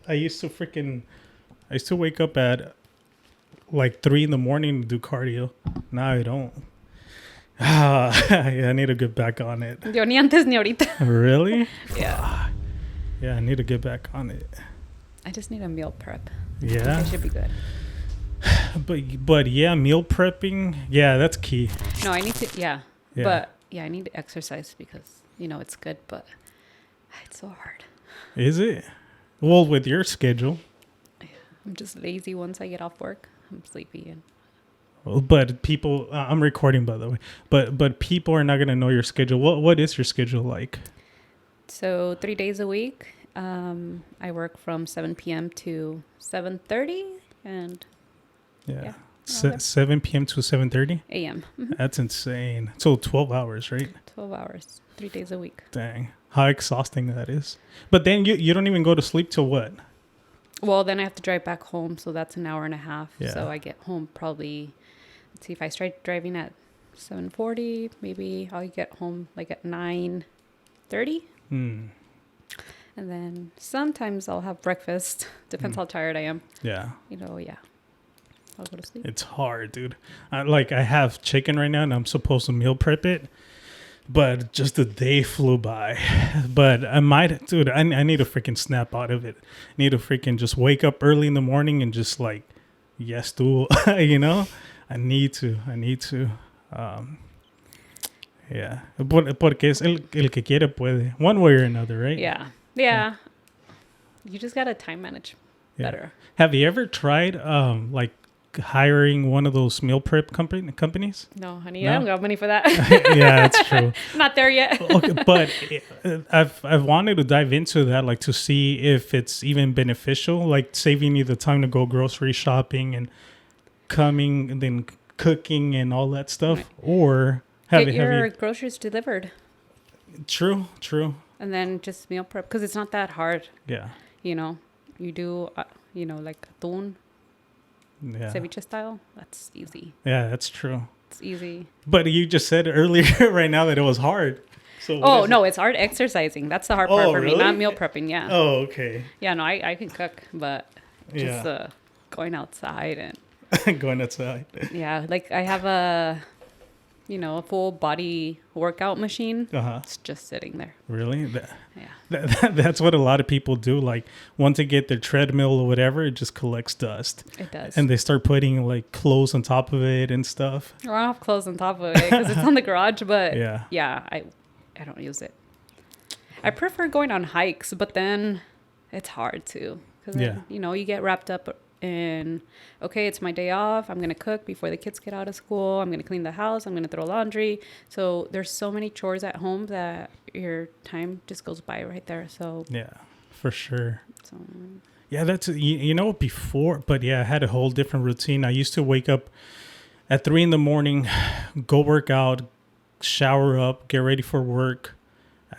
I used to wake up at like 3 a.m. to do cardio. Now I don't. Yeah, I need to get back on it. Yo ni antes ni ahorita. Really? Yeah. Yeah, I need to get back on it. I just need a meal prep. Yeah. It should be good. But yeah, meal prepping. Yeah, that's key. No, I need to. Yeah. Yeah. But yeah, I need to exercise because it's good, but it's so hard. Is it? Well, with your schedule. Yeah. I'm just lazy once I get off work. I'm sleepy and. But people, I'm recording by the way. But people are not gonna know your schedule. What is your schedule like? So 3 days a week. I work from 7 p.m. to 7:30 and. Yeah. 7 p.m. to 7:30 a.m. Mm-hmm. That's insane. So 12 hours, right? 12 hours, 3 days a week. Dang, how exhausting that is. But then you don't even go to sleep till what? Well, then I have to drive back home, so that's an hour and a half. Yeah. So I get home probably. Let's see, if I start driving at 7:40, maybe I'll get home like at 9:30. And then sometimes I'll have breakfast. Depends how tired I am. Yeah. Yeah. I'll go to sleep. It's hard, dude. I have chicken right now, and I'm supposed to meal prep it, but just the day flew by. But I might, dude. I need to freaking snap out of it. I need to freaking just wake up early in the morning and just like, yes, do I need to. Yeah. Porque es el que quiere puede. One way or another, right? Yeah. You just gotta time manage better. Have you ever tried like hiring one of those meal prep companies? No, honey, I don't got money for that. Yeah, that's true. Not there yet. Okay, but I've wanted to dive into that, like to see if it's even beneficial, like saving you the time to go grocery shopping and coming and then cooking and all that stuff, right. Or have your groceries delivered. True. And then just meal prep because it's not that hard. Yeah. You do like atún. Yeah. Ceviche style. That's easy. Yeah, that's true. It's easy. But you just said earlier right now that it was hard. So no, it's hard exercising. That's the hard part for me, not meal prepping. Yeah. Oh, okay. Yeah, no, I can cook, but just going outside and going outside. Yeah, like I have a full body workout machine. It's just sitting there. Really? Yeah. That's what a lot of people do. Like once they get their treadmill or whatever, it just collects dust. It does. And they start putting like clothes on top of it and stuff. Well, I don't have clothes on top of it because it's on the garage, but yeah, I don't use it. I prefer going on hikes, but then it's hard too. Because you get wrapped up in, okay, it's my day off. I'm going to cook before the kids get out of school. I'm going to clean the house. I'm going to throw laundry. So there's so many chores at home that your time just goes by right there. So yeah, for sure. So, yeah, that's, before, but yeah, I had a whole different routine. I used to wake up at 3 a.m, go work out, shower up, get ready for work.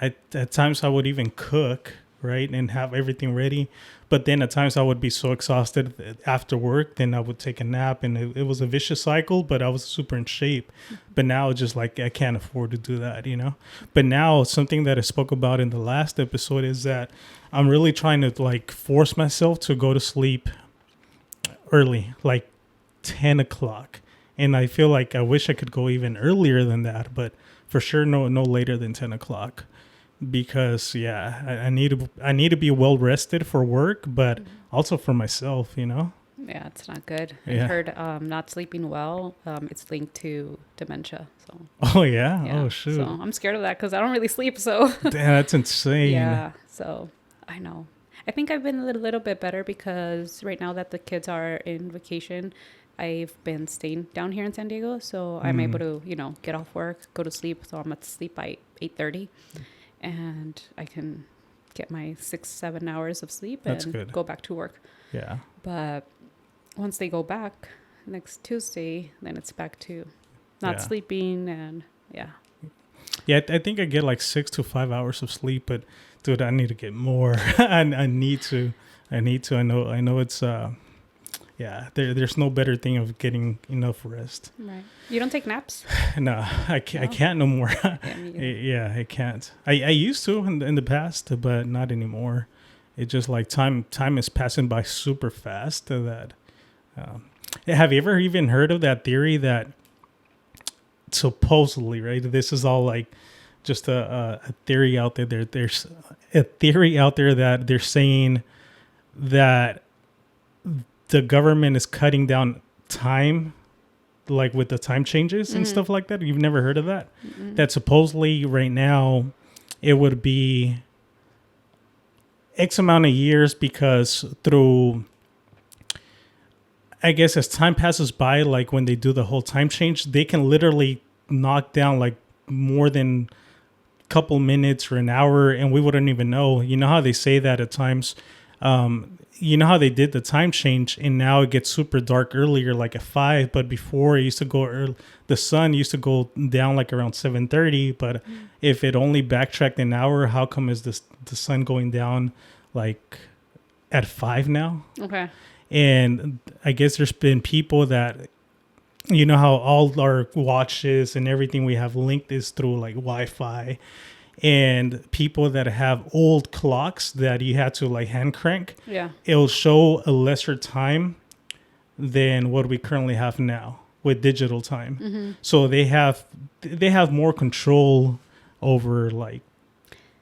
At times I would even cook, right, and have everything ready. But then at times I would be so exhausted after work, then I would take a nap, and it was a vicious cycle, but I was super in shape. But now it's just like I can't afford to do that, But now something that I spoke about in the last episode is that I'm really trying to like force myself to go to sleep early, like 10 o'clock. And I feel like I wish I could go even earlier than that, but for sure no later than 10 o'clock. Because I need to be well rested for work, but also for myself, Yeah, it's not good. I heard not sleeping well, it's linked to dementia. So. Oh yeah. Oh shoot. So I'm scared of that because I don't really sleep. So. Damn, that's insane. Yeah. So I know. I think I've been a little bit better because right now that the kids are in vacation, I've been staying down here in San Diego, so I'm able to get off work, go to sleep. So I'm at sleep by 8:30. And I can get my 6-7 hours of sleep and go back to work. Yeah. But once they go back next Tuesday, then it's back to not sleeping and Yeah, I think I get like 6 to 5 hours of sleep, but dude, I need to get more. I need to. I know it's there's no better thing of getting enough rest. Right. You don't take naps? No, I can't no more. I can't. I used to in the past, but not anymore. It just like time is passing by super fast. That have you ever even heard of that theory that supposedly, right? This is all like just a theory out there. There's a theory out there that they're saying that the government is cutting down time, like with the time changes and stuff like that. You've never heard of that? That supposedly right now it would be X amount of years, because through, I guess, as time passes by, like when they do the whole time change, they can literally knock down like more than a couple minutes or an hour, and we wouldn't even know. You know how they say that at times, you know how they did the time change and now it gets super dark earlier, like at 5, but before it used to go early, the sun used to go down like around 7:30, but if it only backtracked an hour, how come is the sun going down like at 5 now? Okay. And I guess there's been people that, you know how all our watches and everything we have linked is through like Wi-Fi, and people that have old clocks that you had to like hand crank, it'll show a lesser time than what we currently have now with digital time. So they have more control over like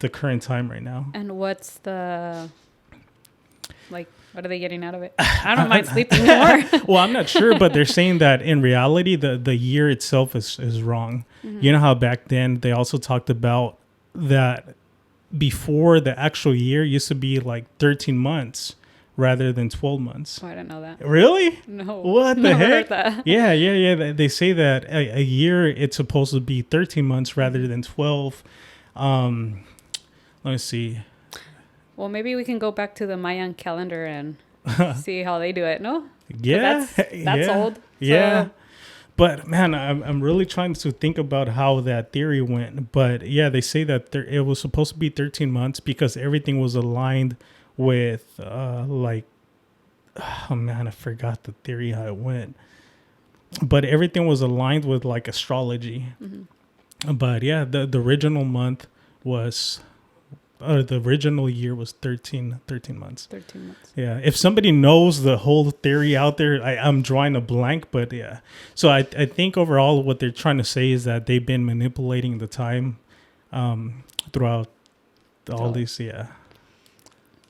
the current time right now. And what's the, like, what are they getting out of it? I don't mind sleeping more. Well, I'm not sure, but they're saying that in reality, the year itself is wrong. You know how back then they also talked about that before the actual year used to be like 13 months rather than 12 months. Oh, I didn't know that. Really? No. What the Never heck? heard that. Yeah. They say that a year, it's supposed to be 13 months rather than 12. Let me see. Well, maybe we can go back to the Mayan calendar and see how they do it, no? Yeah. That's old. So. Yeah. But man, I'm really trying to think about how that theory went. But yeah, they say that it was supposed to be 13 months because everything was aligned with like, oh man, I forgot the theory how it went. But everything was aligned with like astrology. But yeah, the original month was, the original year was 13 months. 13 months. Yeah. If somebody knows the whole theory out there, I'm drawing a blank, but yeah. So I think overall what they're trying to say is that they've been manipulating the time throughout all these,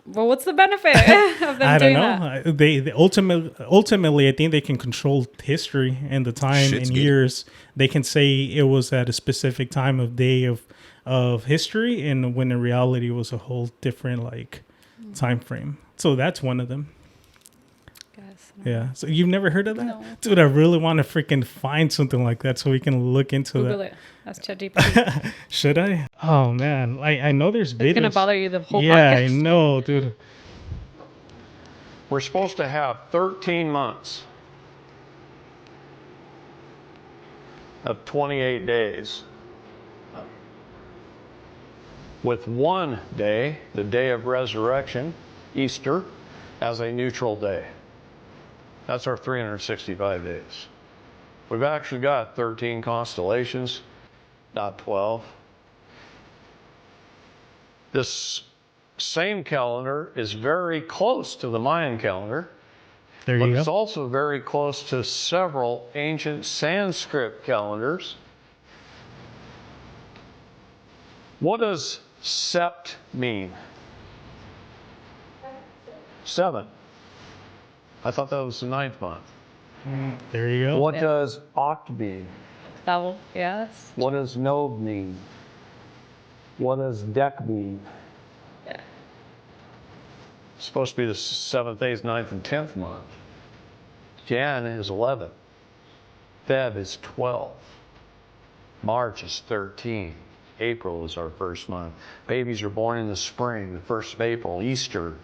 Well, what's the benefit of them doing that? I don't know. They ultimately, I think they can control history and the time and years. They can say it was at a specific time of day of history, and when in reality it was a whole different like time frame. So that's one of them. Yeah. So you've never heard of that? No. Dude, I really want to freaking find something like that so we can look into Google that. it. That's ChatGPT. Should I? Oh man, I know there's videos. It's gonna bother you the whole podcast. Yeah, I know, dude. We're supposed to have 13 months of 28 days. With one day, the day of resurrection, Easter, as a neutral day. That's our 365 days. We've actually got 13 constellations, not 12. This same calendar is very close to the Mayan calendar, but it's also very close to several ancient Sanskrit calendars. What does sept mean? 7. I thought that was the 9th month. There you go. What does oct mean? Double, yes. What does nob mean? What does dec mean? Yeah. It's supposed to be the 7th, 8th, 9th, and 10th month. Jan is 11. Feb is 12. March is 13. April is our first month. Babies are born in the spring, the 1st of April, Easter.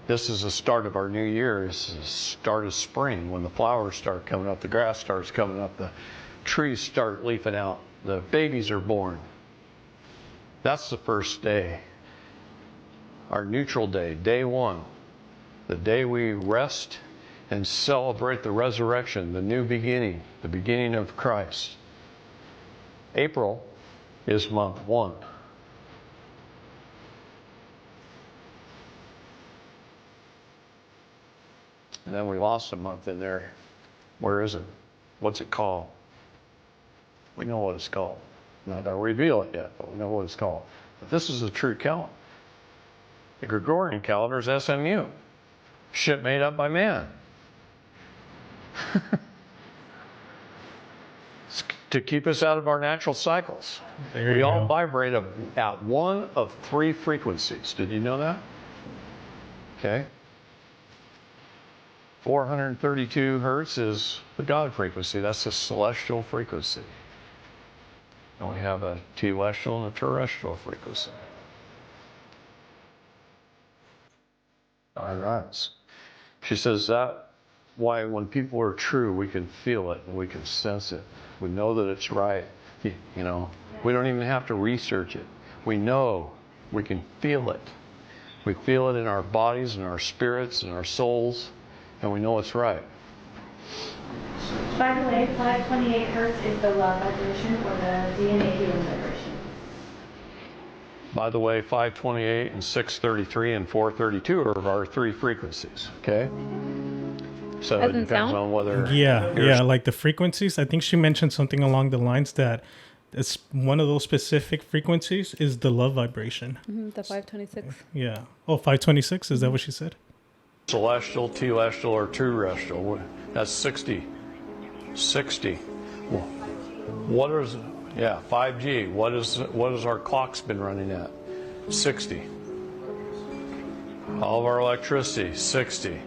This is the start of our new year. This is the start of spring when the flowers start coming up, the grass starts coming up, the trees start leafing out, the babies are born. That's the first day. Our neutral day, day 1, the day we rest and celebrate the resurrection, the new beginning, the beginning of Christ. April is month 1. And then we lost a month in there. Where is it? What's it called? We know what it's called. Not going to reveal it yet, but we know what it's called. But this is a true calendar. The Gregorian calendar is SMU. Shit made up by man. To keep us out of our natural cycles. We all vibrate at one of 3 frequencies. Did you know that? Okay. 432 hertz is the God frequency. That's the celestial frequency. And we have a telestial and a terrestrial frequency. All right. She says that why when people are true, we can feel it and we can sense it. We know that it's right. You know, we don't even have to research it. We know, we can feel it. We feel it in our bodies and our spirits and our souls, and we know it's right. By the way, 528 hertz is the love vibration or the DNA healing vibration. By the way, 528 and 633 and 432 are our 3 frequencies, okay? So it depends on whether... Yeah, like the frequencies. I think she mentioned something along the lines that it's one of those specific frequencies is the love vibration. The 526. Yeah. Oh, 526? Is that what she said? Celestial, telestial, or terrestrial. That's 60. 60. Well, what is... Yeah, 5G. What is our clocks been running at? 60. All of our electricity, 60.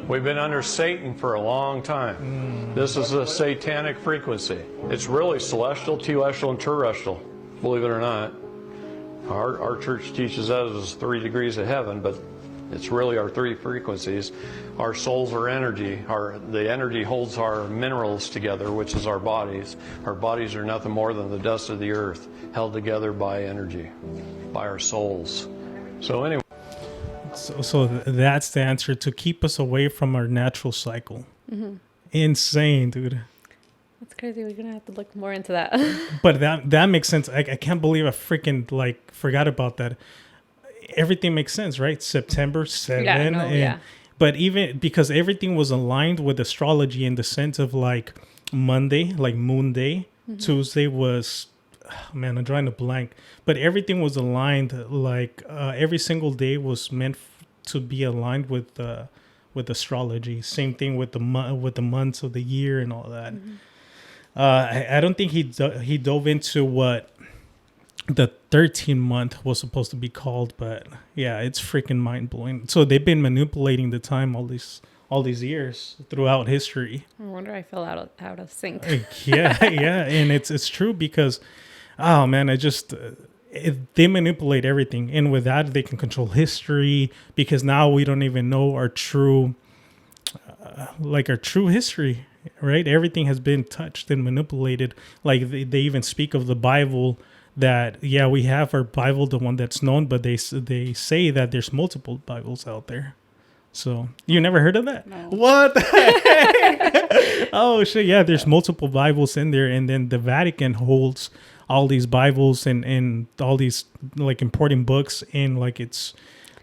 We've been under Satan for a long time. This is a satanic frequency. It's really celestial, telestial, and terrestrial, believe it or not. Our church teaches that as 3 degrees of heaven, but it's really our 3 frequencies. Our souls are energy. The energy holds our minerals together, which is our bodies. Our bodies are nothing more than the dust of the earth, held together by energy, by our souls. So anyway. So that's the answer, to keep us away from our natural cycle. Insane, dude. That's crazy. We're gonna have to look more into that. But that makes sense. I can't believe I freaking forgot about that. Everything makes sense, right? September 7. But even because everything was aligned with astrology in the sense of Monday, like Moon Day, Tuesday was, I'm drawing a blank. But everything was aligned. Every single day was meant to be aligned with astrology. Same thing with the months of the year and all that. I don't think he dove into what the 13 month was supposed to be called, but yeah, it's freaking mind blowing. So they've been manipulating the time all these years throughout history. I wonder I fell out of sync. yeah, and it's true because, oh man, they manipulate everything, and with that they can control history because now we don't even know our true history, right? Everything has been touched and manipulated. Like they even speak of the Bible. That we have our Bible, the one that's known, but they say that there's multiple Bibles out there. So you never heard of that? No. What? Oh shit! Yeah, there's multiple Bibles in there, and then the Vatican holds all these Bibles and all these important books in its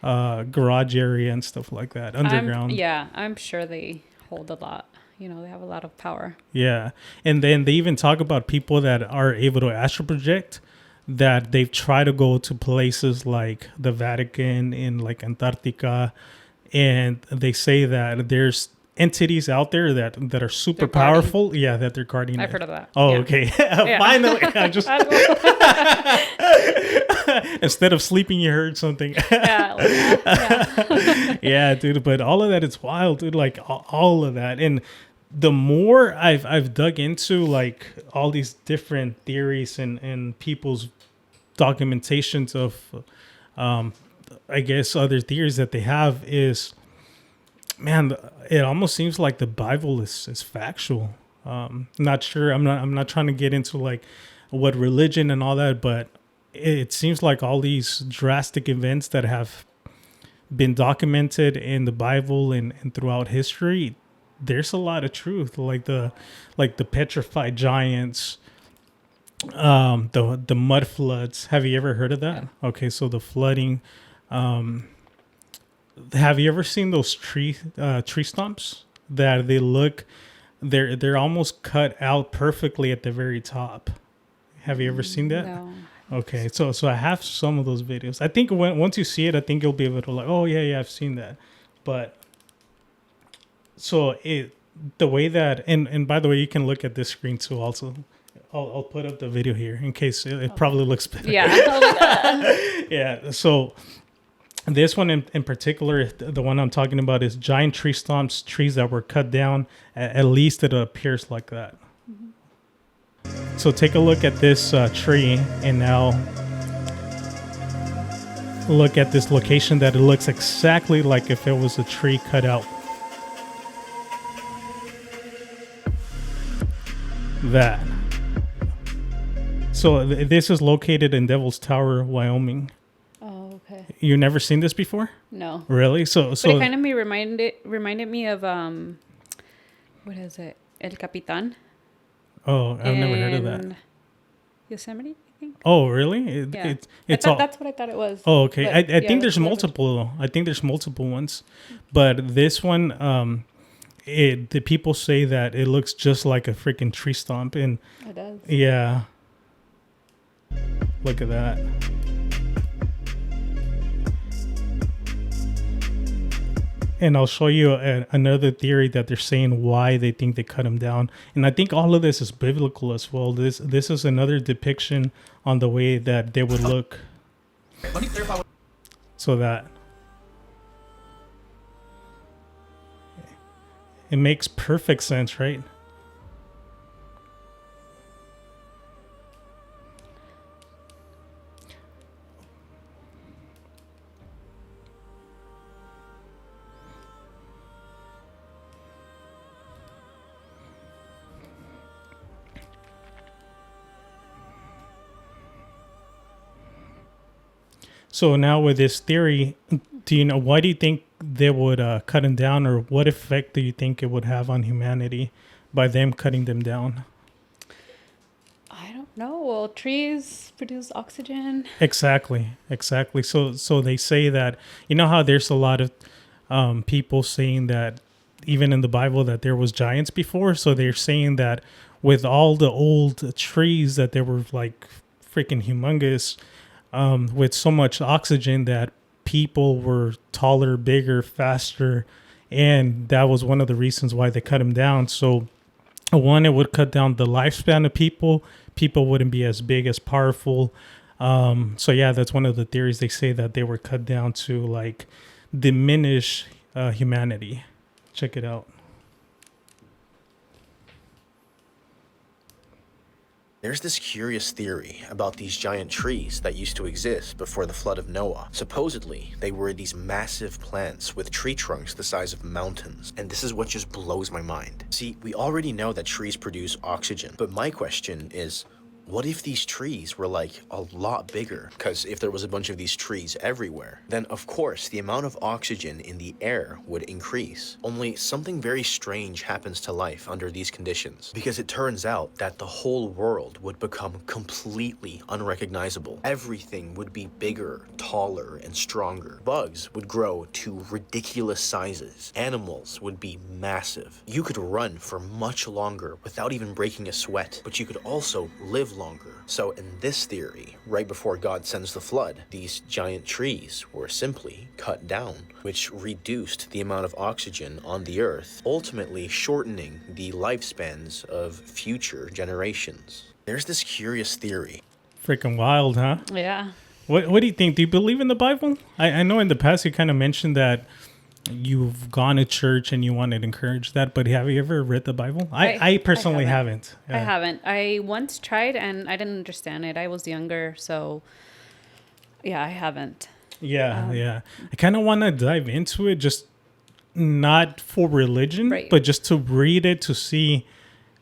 garage area and stuff like that, underground. I'm sure they hold a lot. They have a lot of power. Yeah, and then they even talk about people that are able to astral project. That they've tried to go to places like the Vatican in Antarctica, and they say that there's entities out there that are super powerful. Yeah, that they're guarding. I've heard of that. Oh, yeah. Okay. Finally, I just instead of sleeping, you heard something. Yeah, dude. But all of that is wild, dude. All of that, and the more I've dug into all these different theories and people's documentations of I guess other theories that they have is, man, it almost seems like the Bible is factual. Not sure. I'm not trying to get into what religion and all that, but it seems like all these drastic events that have been documented in the Bible and throughout history, there's a lot of truth, like the petrified giants, the mud floods. Have you ever heard of that? Yeah. Okay, so the flooding, have you ever seen those tree stumps that they're almost cut out perfectly at the very top? Have you ever seen that? No. Okay, so I have some of those videos. I think once you see it, I think you'll be able to like, oh yeah, I've seen that. But so the way that and by the way, you can look at this screen too. Also, I'll put up the video here in case it probably looks better. Yeah. Yeah. So this one in particular, the one I'm talking about is giant tree stumps, trees that were cut down. At least it appears like that. So take a look at this tree and now look at this location that it looks exactly like if it was a tree cut out. That. So this is located in Devil's Tower, Wyoming. Oh, okay. You never seen this before? No. Really? So but it kind of reminded me of what is it? El Capitan. Oh, I've never heard of that. Yosemite, I think. Oh, really? Yeah. It's that's what I thought it was. Oh, okay. But, I think there's multiple though. I think there's multiple ones, but this one, the people say that it looks just like a freaking tree stump, and it does. Yeah. Look at that. And I'll show you another theory that they're saying why they think they cut him down. And I think all of this is biblical as well. This is another depiction on the way that they would look. So that it makes perfect sense, right? So now with this theory, why do you think they would cut him down, or what effect do you think it would have on humanity by them cutting them down? I don't know. Well, trees produce oxygen. Exactly. So they say that, you know how there's a lot of people saying that even in the Bible that there was giants before. So they're saying that with all the old trees that they were like freaking humongous, with so much oxygen that people were taller, bigger, faster, and that was one of the reasons why they cut them down. So one, it would cut down the lifespan of people. People wouldn't be as big, as powerful. So yeah, that's one of the theories. They say that they were cut down to like diminish humanity. Check it out. There's this curious theory about these giant trees that used to exist before the flood of Noah. Supposedly, they were these massive plants with tree trunks the size of mountains. And this is what just blows my mind. See, we already know that trees produce oxygen, but my question is, what if these trees were like a lot bigger? Because if there was a bunch of these trees everywhere, then of course the amount of oxygen in the air would increase. Only something very strange happens to life under these conditions, because it turns out that the whole world would become completely unrecognizable. Everything would be bigger, taller, and stronger. Bugs would grow to ridiculous sizes. Animals would be massive. You could run for much longer without even breaking a sweat, but you could also live longer. So in this theory, right before God sends the flood, these giant trees were simply cut down, which reduced the amount of oxygen on the earth, ultimately shortening the lifespans of future generations. There's this curious theory. Freaking wild, huh? Yeah. What do you think? Do you believe in the Bible? I know in the past you kind of mentioned that you've gone to church and you wanted to encourage that, but have you ever read the Bible? I personally haven't. I haven't. I once tried and I didn't understand it. I was younger, so yeah, I haven't. Yeah. I kind of want to dive into it, just not for religion, right, but just to read it, to see,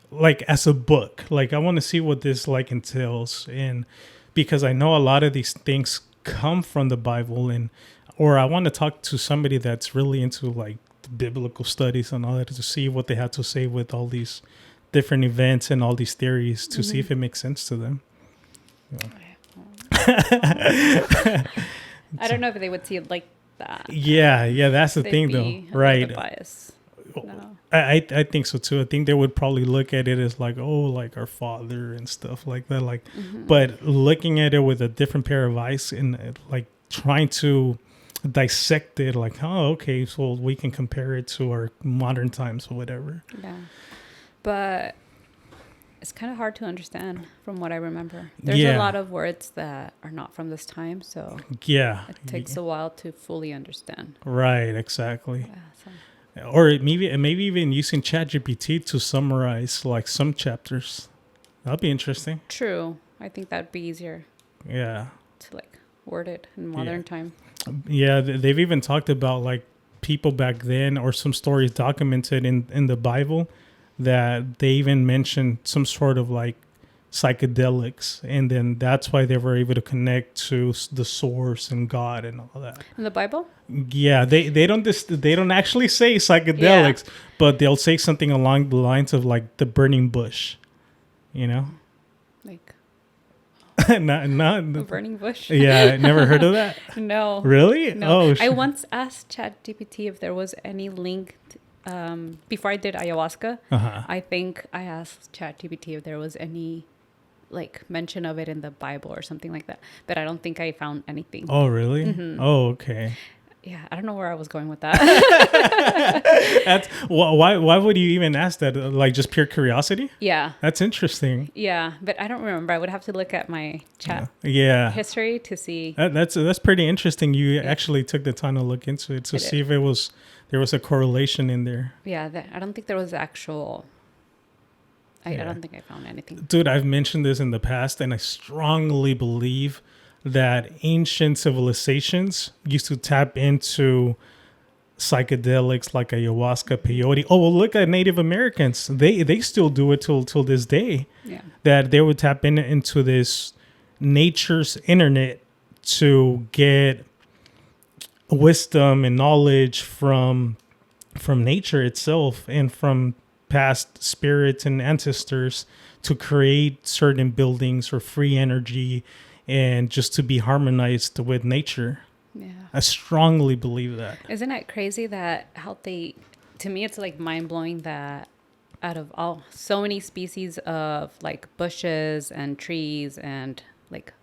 like, as a book. Like, I want to see what this like entails, and because I know a lot of these things come from the Bible, or I want to talk to somebody that's really into like the biblical studies and all that, to see what they have to say with all these different events and all these theories, to see if it makes sense to them. I don't know if they would see it like that. Yeah, that's the thing though, right? Bias. No. I think so too. I think they would probably look at it as like, oh, like our father and stuff like that. Like, but looking at it with a different pair of eyes and like trying to dissect it, like, oh, okay, so we can compare it to our modern times or whatever. Yeah, but it's kind of hard to understand from what I remember. There's a lot of words that are not from this time, so it takes a while to fully understand. Right, exactly. Yeah, so. Or maybe even using ChatGPT to summarize like some chapters. That'd be interesting. True. I think that'd be easier. Yeah. To like word it in modern time. Yeah, they've even talked about like people back then, or some stories documented in the Bible, that they even mentioned some sort of like psychedelics, and then that's why they were able to connect to the source and God and all that. In the Bible? Yeah, they don't actually say psychedelics, but they'll say something along the lines of like the burning bush, you know? Like not a burning bush. Yeah, never heard of that. No. Really? No. Oh, I once asked ChatGPT if there was any link before I did ayahuasca. I think I asked ChatGPT if there was any like mention of it in the Bible or something like that, but I don't think I found anything. Oh, really? Mm-hmm. Oh, okay. Yeah, I don't know where I was going with that. That's why would you even ask that? Like just pure curiosity? Yeah. That's interesting. Yeah, but I don't remember. I would have to look at my chat history to see. That's pretty interesting. You actually took the time to look into it to see if there was a correlation in there. Yeah, I don't think there was actual. I don't think I found anything. Dude, I've mentioned this in the past, and I strongly believe that ancient civilizations used to tap into psychedelics like ayahuasca, peyote. Oh, well, look at Native Americans. They still do it till this day. Yeah. That they would tap into this nature's internet to get wisdom and knowledge from nature itself and from past spirits and ancestors to create certain buildings or free energy and just to be harmonized with nature. Yeah. I strongly believe that. Isn't it crazy that how to me, it's like mind blowing that out of so many species of like bushes and trees and like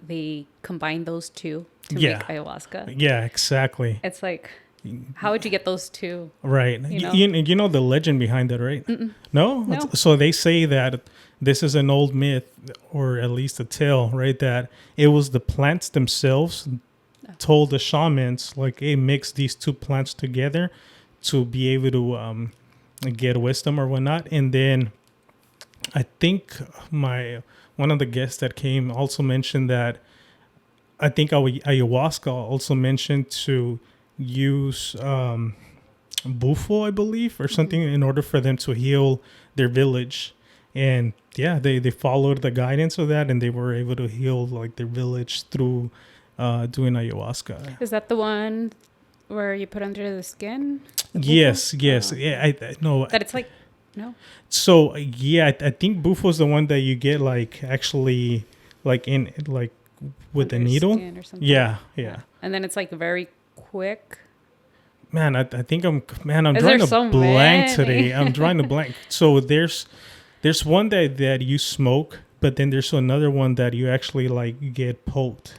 they combine those two to make ayahuasca. Yeah, exactly. It's like, how would you get those two? Right. You know the legend behind it, right? No? So they say that this is an old myth, or at least a tale, right? That it was the plants themselves told the shamans, like, hey, mix these two plants together to be able to get wisdom or whatnot. And then I think one of the guests that came also mentioned that I think ayahuasca also mentioned to use bufo, I believe, or something in order for them to heal their village. And they followed the guidance of that, and they were able to heal like their village through doing ayahuasca. Is that the one where you put under the skin? Yes. Yeah, I know that it's like no. So I think bufo is the one that you get like actually like in like with under a needle. Or something. Yeah. And then it's like very quick. Man, I think I'm drawing a blank today. I'm drawing a blank. So there's one that you smoke, but then there's another one that you actually like get poked.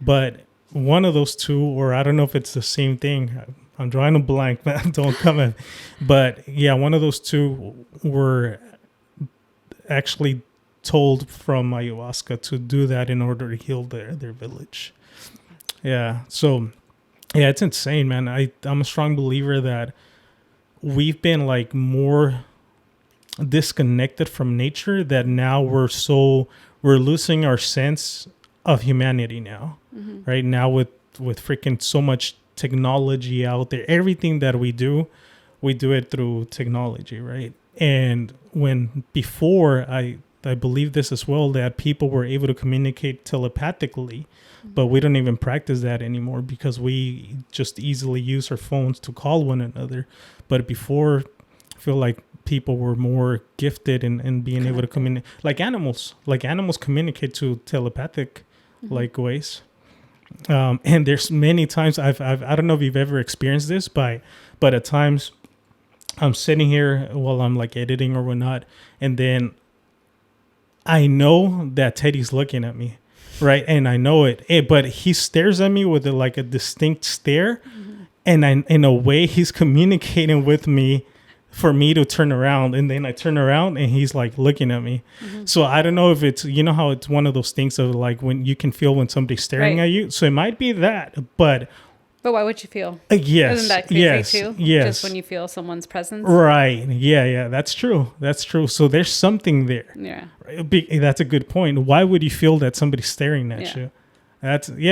But one of those two, or I don't know if it's the same thing. I'm drawing a blank, man. Don't come in. But yeah, one of those two were actually told from ayahuasca to do that in order to heal their village. Yeah. So yeah, it's insane, man. I'm a strong believer that we've been like more disconnected from nature that now we're losing our sense of humanity now. Right now with freaking so much technology out there, everything that we do it through technology, right? And when before I believe this as well, that people were able to communicate telepathically, but we don't even practice that anymore because we just easily use our phones to call one another. But before, I feel like people were more gifted in being able to communicate, like animals communicate to telepathic like ways. And there's many times I don't know if you've ever experienced this, but at times I'm sitting here while I'm like editing or whatnot, and then I know that Teddy's looking at me, right? And I know it, but he stares at me with like a distinct stare, and in a way he's communicating with me for me to turn around, and then I turn around and he's like looking at me. So I don't know if it's, you know how it's one of those things of like when you can feel when somebody's staring at you. So it might be that, but why would you feel? Yes. Isn't that crazy too? Yes. Just when you feel someone's presence. Right. Yeah. That's true. So there's something there. Yeah. That's a good point. Why would you feel that somebody's staring at you?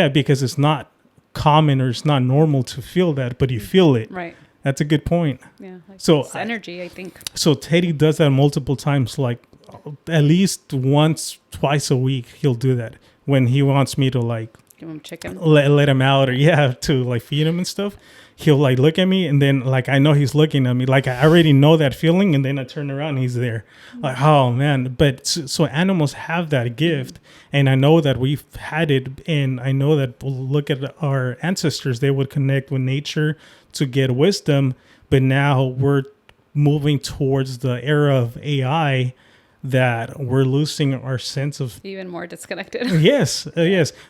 Because it's not common or it's not normal to feel that, but you feel it. Right. That's a good point. Yeah. Like So it's energy, I think. So Teddy does that multiple times, like at least once, twice a week. He'll do that when he wants me to like give him chicken, let him out, or to like feed him and stuff. He'll like look at me, and then like I know he's looking at me, like I already know that feeling, and then I turn around and he's there. Like, oh man. But so animals have that gift, and I know that we've had it, and I know that look at our ancestors, they would connect with nature to get wisdom, but now we're moving towards the era of AI that we're losing our sense of even more disconnected. Yes.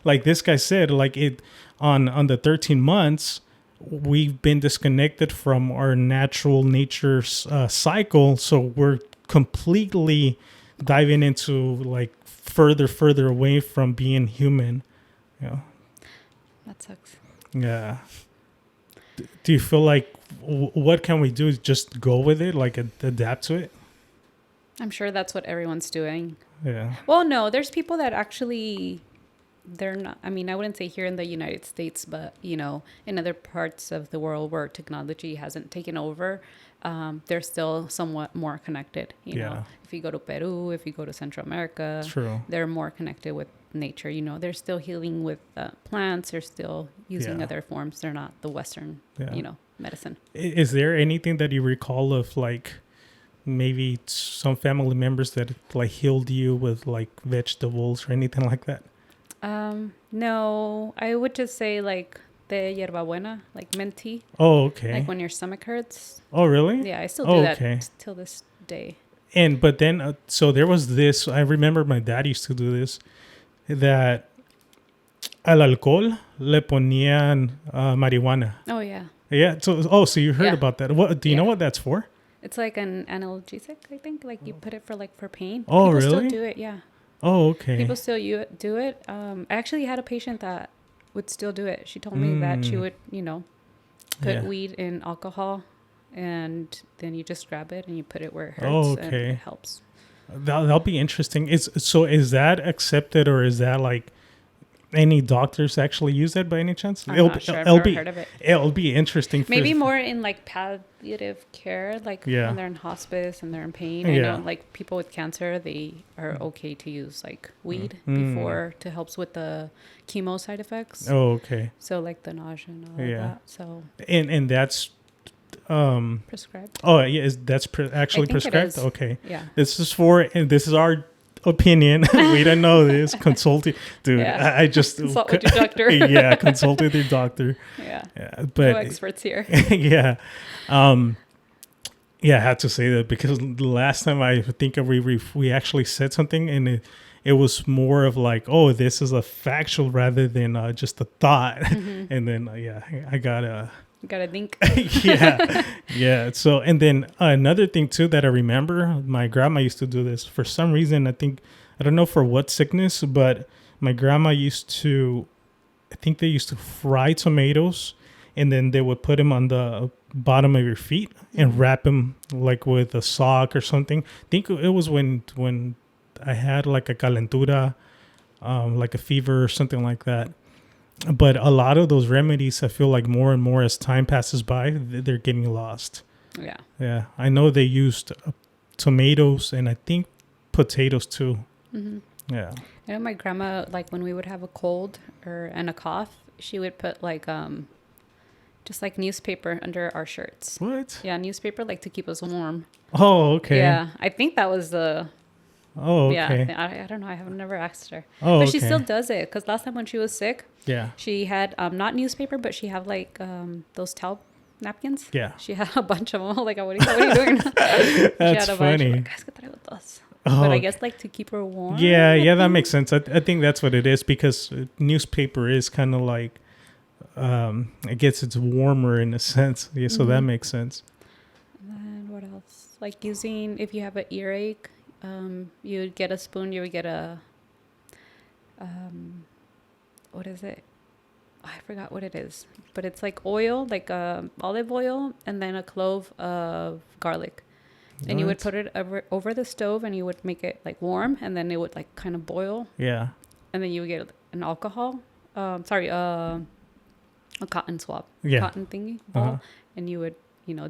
Like this guy said, like it on the 13 months, we've been disconnected from our natural nature cycle. So we're completely diving into like further away from being human. Yeah. That sucks. Yeah. Do you feel like what can we do? Just go with it, like adapt to it? I'm sure that's what everyone's doing. Yeah. Well, no, there's people that actually, they're not, I mean, I wouldn't say here in the United States, but, you know, in other parts of the world where technology hasn't taken over, they're still somewhat more connected. You know, if you go to Peru, if you go to Central America, True. They're more connected with nature. You know, they're still healing with plants. They're still using other forms. They're not the Western, you know, medicine. Is there anything that you recall of like, maybe some family members that like healed you with like vegetables or anything like that? No, I would just say like the hierbabuena, like mint tea. Oh, okay. Like when your stomach hurts. Oh, really? Yeah, I still do that till this day. But then, so there was this, I remember my dad used to do this, that al alcohol le ponían marihuana. Oh, yeah. Yeah. So you heard about that. What do you know what that's for? It's like an analgesic, I think. Like you put it for pain. Oh, People really? still do it, yeah. Oh, okay. People still do it. I actually had a patient that would still do it. She told me that she would, you know, put weed in alcohol, and then you just grab it and you put it where it hurts, and it helps. That'll be interesting. Is that accepted, or is that like any doctors actually use that by any chance? I'm not sure. I've never heard of it. It'll be interesting. Maybe more in like palliative care, like when they're in hospice and they're in pain. I know like people with cancer, they are okay to use like weed before to help with the chemo side effects. Oh, okay. So like the nausea and all of that. So and that's prescribed. Oh yeah, that's actually prescribed. Okay. Yeah. This is our opinion. We don't know this. Consulting, dude. Yeah. I just consult with your doctor. Yeah, consult with your doctor. Yeah. But no experts here. Yeah. I had to say that because the last time I think we actually said something, and it was more of like, oh, this is a factual rather than just a thought. And then I gotta think. Yeah. So, and then another thing too that I remember, my grandma used to do this for some reason. I don't know for what sickness, but my grandma they used to fry tomatoes, and then they would put them on the bottom of your feet and wrap them like with a sock or something. I think it was when I had like a calentura, like a fever or something like that. But a lot of those remedies, I feel like more and more as time passes by, they're getting lost. Yeah. Yeah. I know they used tomatoes and I think potatoes too. Mm-hmm. Yeah. I know my grandma, like when we would have a cold and a cough, she would put like just like newspaper under our shirts. What? Yeah, newspaper like to keep us warm. Oh, okay. Yeah. I think that was the Oh, okay. Yeah, I don't know. I have never asked her. Oh, but okay. she still does it because last time when she was sick, Yeah. she had not newspaper, but she had like those towel napkins. Yeah. She had a bunch of them. Like, Abuelita, what are you doing? That's she had a funny. bunch. Like, "Es que traigo dos." Oh, but I guess like to keep her warm. Yeah, that makes sense. I think that's what it is because newspaper is kind of like, I guess it's warmer in a sense. Yeah, so that makes sense. And what else? Like using, if you have an earache, you would get a spoon, you would get a, what is it? I forgot what it is, but it's like oil, like olive oil, and then a clove of garlic. And you would put it over the stove and you would make it like warm and then it would like kind of boil. Yeah. And then you would get an alcohol, a cotton swab, cotton thingy ball. And you would,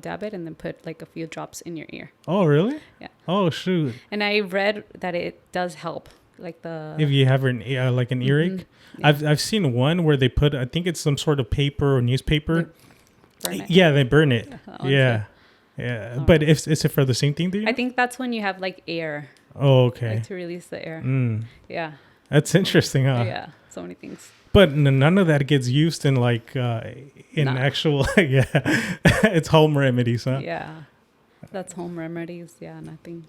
dab it and then put like a few drops in your ear. Oh, really? Yeah. Oh, shoot. And I read that it does help. Like if you have like an earache. Yeah. I've seen one where they put, I think it's some sort of paper or newspaper. They burn it. Yeah. Yeah, but is it for the same thing? Do you know? I think that's when you have like air. Oh, okay. Like to release the air. Yeah. That's interesting, huh? Yeah, so many things. But none of that gets used in like actual. Yeah, it's home remedies, huh? Yeah, that's home remedies. Yeah, nothing.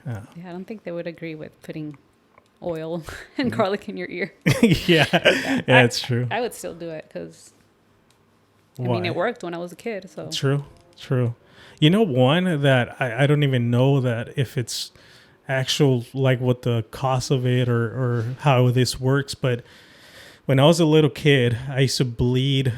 Yeah, I don't think they would agree with putting oil and garlic in your ear. Yeah, it's true. I would still do it because I mean it worked when I was a kid. So True. You know, one that I don't even know that if it's actual, like what the cost of it or how this works. But when I was a little kid, I used to bleed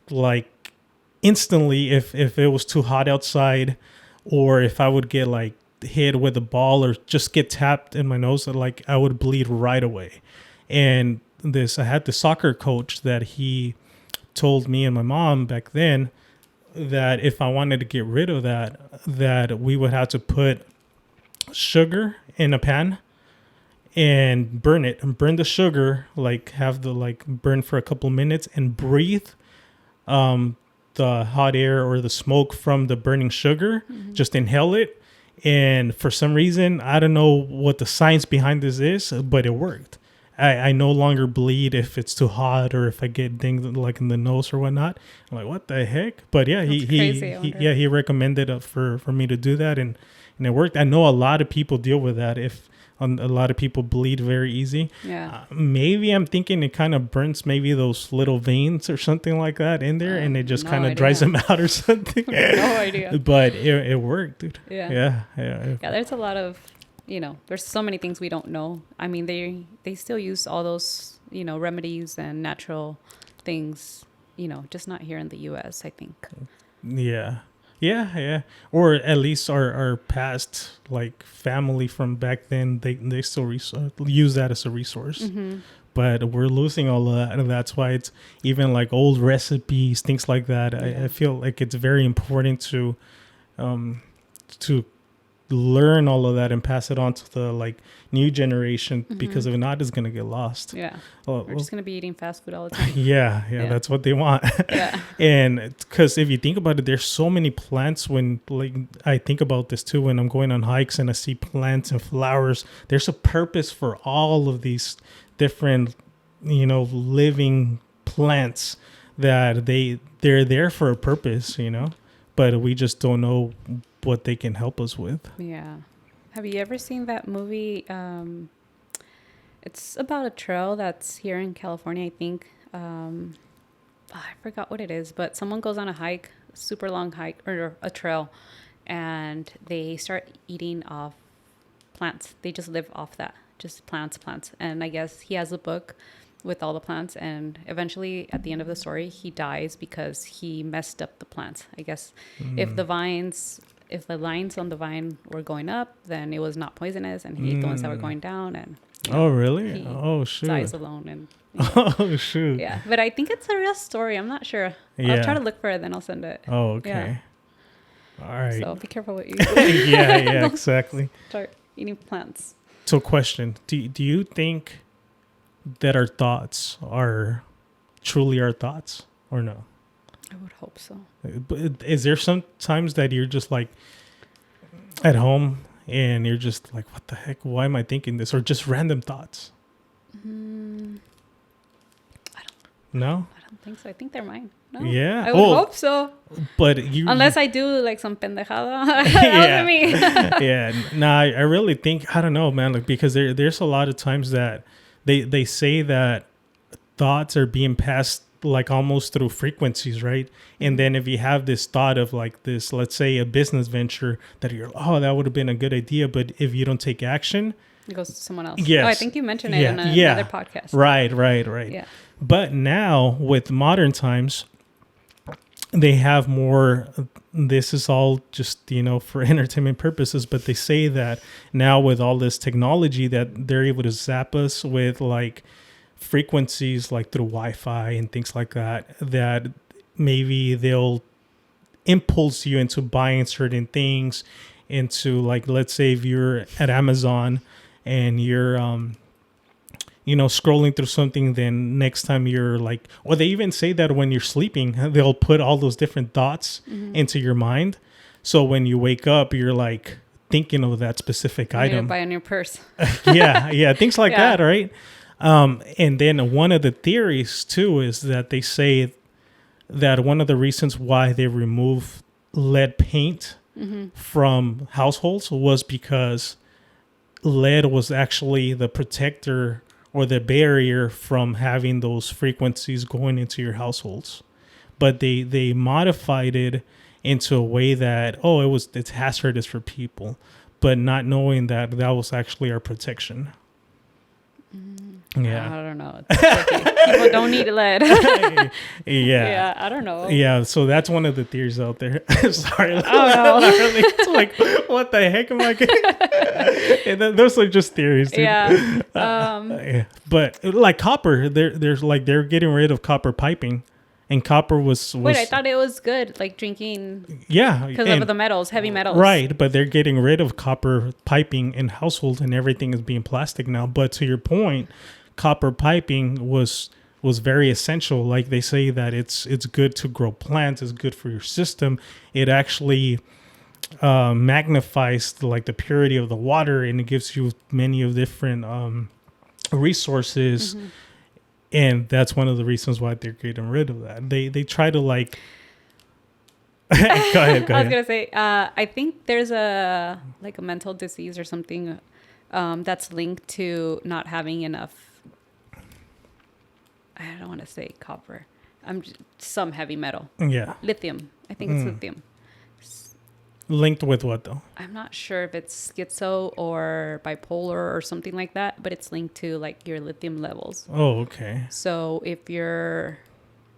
like instantly if it was too hot outside, or if I would get like hit with a ball or just get tapped in my nose, like I would bleed right away. And I had the soccer coach that he told me and my mom back then that if I wanted to get rid of that we would have to put sugar in a pan and burn it and burn the sugar, like have the like burn for a couple minutes and breathe the hot air or the smoke from the burning sugar, just inhale it. And for some reason, I don't know what the science behind this is, but it worked. I no longer bleed if it's too hot or if I get dinged like in the nose or whatnot. I'm like, what the heck? But yeah, he recommended for me to do that, and it worked. I know a lot of people deal with that. If a lot of people bleed very easy. Yeah. Maybe I'm thinking it kind of burns maybe those little veins or something like that in there, and it just kind of dries them out or something. No idea. But it worked, dude. Yeah. Yeah. There's a lot of. There's so many things we don't know. I mean, they still use all those, remedies and natural things, just not here in the U.S., I think. Yeah. Or at least our past, like family from back then, they still use that as a resource. Mm-hmm. But we're losing all of that. And that's why it's even like old recipes, things like that. Yeah. I feel like it's very important to learn all of that and pass it on to the like new generation, because if not, it's gonna get lost. We're just gonna be eating fast food all the time. yeah That's what they want. And because if you think about it, there's so many plants. When like I think about this too, when I'm going on hikes and I see plants and flowers, there's a purpose for all of these different living plants, that they're there for a purpose, but we just don't know what they can help us with. Yeah. Have you ever seen that movie? It's about a trail that's here in California, I think. I forgot what it is, but someone goes on a hike, a super long hike, or a trail, and they start eating off plants. They just live off that, just plants. And I guess he has a book with all the plants, and eventually at the end of the story, he dies because he messed up the plants. I guess if the lines on the vine were going up, then it was not poisonous, and he ate the ones that were going down. And oh, really? Oh, shoot. Dies alone. And oh, shoot. Yeah, but I think it's a real story. I'm not sure. I'll try to look for it, then I'll send it. Oh, okay. Yeah. All right. So be careful what you yeah, exactly. Start eating plants. So question, do you think that our thoughts are truly our thoughts or no? I would hope so. But is there some times that you're just like at home and you're just like, what the heck? Why am I thinking this? Or just random thoughts? No? I don't think so. I think they're mine. No? Yeah. I would hope so. But unless I do like some pendejada. That was me. Yeah. Nah, I really think, I don't know, man, like, because there's a lot of times that they say that thoughts are being passed like almost through frequencies, right? And then if you have this thought of like this, let's say a business venture that you're, that would have been a good idea, but if you don't take action, it goes to someone else. Yes. Oh, I think you mentioned it in another podcast. Right. Yeah. But now with modern times, they have more, this is all just, for entertainment purposes, but they say that now with all this technology that they're able to zap us with like frequencies like through Wi-Fi and things like that maybe they'll impulse you into buying certain things, into like, let's say if you're at Amazon and you're scrolling through something, then next time you're like, or they even say that when you're sleeping, they'll put all those different thoughts into your mind, so when you wake up you're like thinking of that specific item, buy on your purse. yeah things like that, right? And then one of the theories too is that they say that one of the reasons why they remove lead paint from households was because lead was actually the protector or the barrier from having those frequencies going into your households. But they modified it into a way that, it's hazardous for people, but not knowing that was actually our protection. Yeah, I don't know. People don't need lead. Yeah, I don't know. Yeah, so that's one of the theories out there. Sorry, It's like, what the heck am I getting? Those are just theories, dude. Yeah. But like copper, they're getting rid of copper piping, and copper was. Wait, I thought it was good, like drinking. Yeah, because of the metals, heavy metals. Right, but they're getting rid of copper piping in households, and everything is being plastic now. But to your point, copper piping was very essential. Like they say that it's good to grow plants, it's good for your system. It actually magnifies the purity of the water, and it gives you many of different resources. And that's one of the reasons why they're getting rid of that. They try to like. Go ahead. I was gonna say, I think there's a mental disease or something that's linked to not having enough. I don't want to say copper. Some heavy metal. Yeah. Lithium. I think it's lithium. Linked with what though? I'm not sure if it's schizo or bipolar or something like that, but it's linked to like your lithium levels. Oh, okay. So if you're,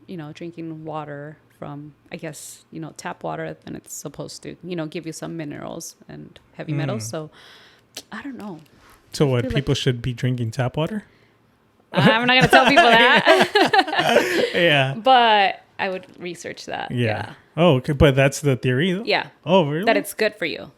drinking water from, I guess, tap water, then it's supposed to, give you some minerals and heavy metals. So I don't know. So what, people should be drinking tap water? I'm not going to tell people that. Yeah. But I would research that. Yeah. Oh, okay. But that's the theory though? Yeah. Oh, really? That it's good for you.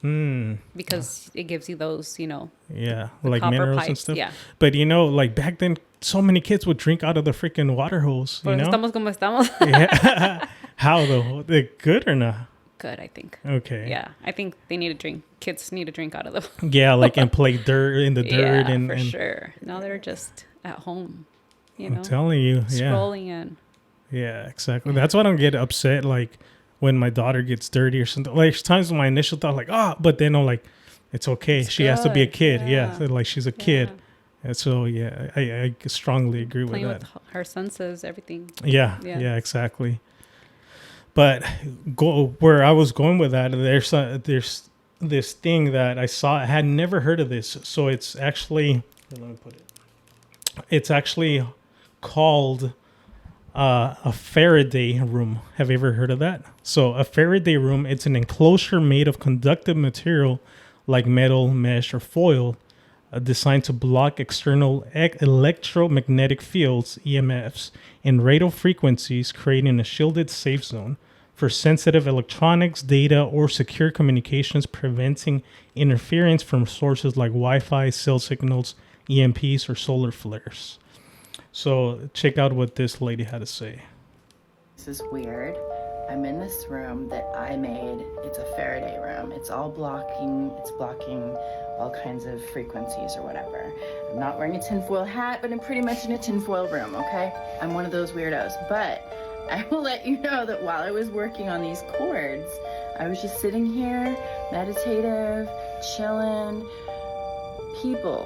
Because it gives you those, yeah, like minerals pipes, and stuff. Yeah. But like back then, so many kids would drink out of the freaking water hose. Estamos como estamos. Yeah. How though? They're good or not? Good, I think. Okay. Yeah, I think they need to drink. Kids need to drink out of the. Yeah, and play dirt in the dirt. Yeah, for sure. Now they're just at home, I'm telling you, scrolling in. Yeah, exactly. That's why I don't get upset like when my daughter gets dirty or something. Like times when my initial thought like, but then I'm like, it's okay. She has to be a kid. Yeah, like she's a kid. And so I strongly agree Playing with that. With her senses, everything. Yeah, exactly. But where I was going with that, there's this thing that I saw. I had never heard of this. So it's actually, let me put it. It's actually called a Faraday room. Have you ever heard of that? So a Faraday room, it's an enclosure made of conductive material like metal, mesh, or foil, designed to block external electromagnetic fields, EMFs, and radio frequencies, creating a shielded safe zone for sensitive electronics, data, or secure communications, preventing interference from sources like Wi-Fi, cell signals, EMPs, or solar flares. So check out what this lady had to say. This is weird, I'm in this room that I made. It's a Faraday room. It's blocking all kinds of frequencies or whatever. I'm not wearing a tinfoil hat, but I'm pretty much in a tinfoil room, okay? I'm one of those weirdos. But I will let you know that while I was working on these chords, I was just sitting here, meditative, chilling. People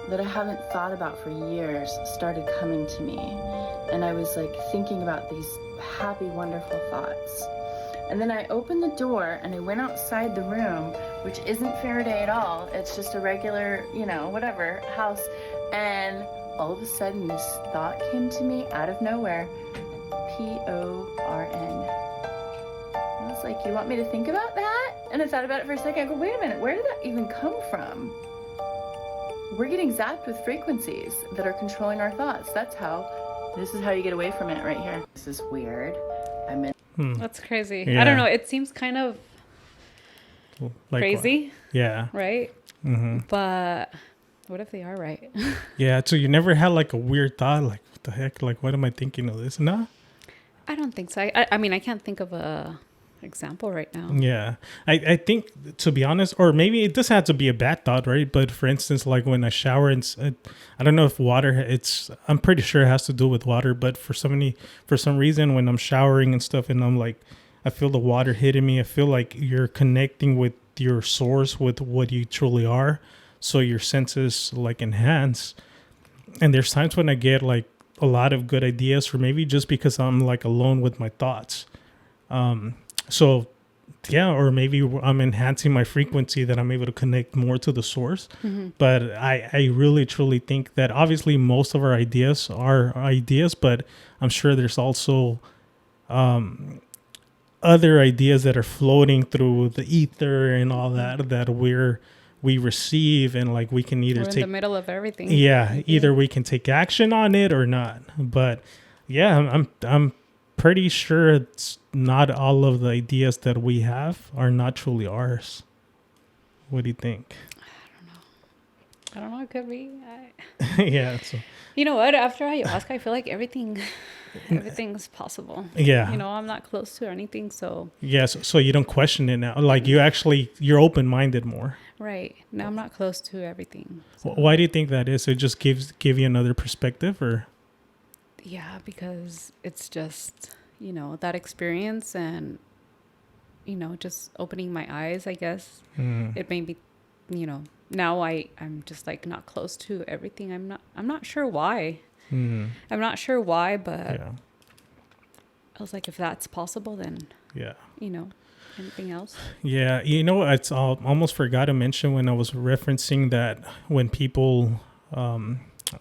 that I haven't thought about for years started coming to me. And I was like thinking about these happy, wonderful thoughts. And then I opened the door and I went outside the room, which isn't Faraday at all. It's just a regular, whatever, house. And all of a sudden this thought came to me out of nowhere. PORN. I was like, you want me to think about that? And I thought about it for a second. I go, wait a minute, where did that even come from? We're getting zapped with frequencies that are controlling our thoughts. This is how you get away from it right here. This is weird. I'm in. That's crazy. Yeah. I don't know. It seems kind of like crazy. What? Yeah. Right? Mm-hmm. But what if they are right? Yeah. So you never had like a weird thought, like, what the heck? Like, what am I thinking of this? No? I don't think so. I mean, I can't think of a example right now. Yeah. I think, to be honest, or maybe it doesn't have to be a bad thought, right? But for instance, like when I shower, I don't know if water, I'm pretty sure it has to do with water, but for some reason, when I'm showering and stuff and I'm like, I feel the water hitting me, I feel like you're connecting with your source, with what you truly are. So your senses like enhance. And there's times when I get like a lot of good ideas, or maybe just because I'm like alone with my thoughts. So yeah, or maybe I'm enhancing my frequency that I'm able to connect more to the source. Mm-hmm. But I really truly think that obviously most of our ideas are ideas, but I'm sure there's also other ideas that are floating through the ether and all that we receive, and like we can either We're in the middle of everything. Yeah, either we can take action on it or not. But yeah, I'm pretty sure it's not all of the ideas that we have are not truly ours. What do you think? I don't know. It could be. Yeah. So. You know what? After Ayahuasca, I feel like everything's possible. Yeah. I'm not close to anything, so. Yes. Yeah, so you don't question it now. Like you're open-minded more. Right. Now I'm not close to everything. So. Why do you think that is? It just give you another perspective, or? Yeah, because it's just, that experience and, just opening my eyes, I guess. It made me, now I'm just like not close to everything. I'm not sure why. I'm not sure why, but yeah. I was like, if that's possible, then, yeah, anything else? Yeah. It's almost forgot to mention when I was referencing that when people,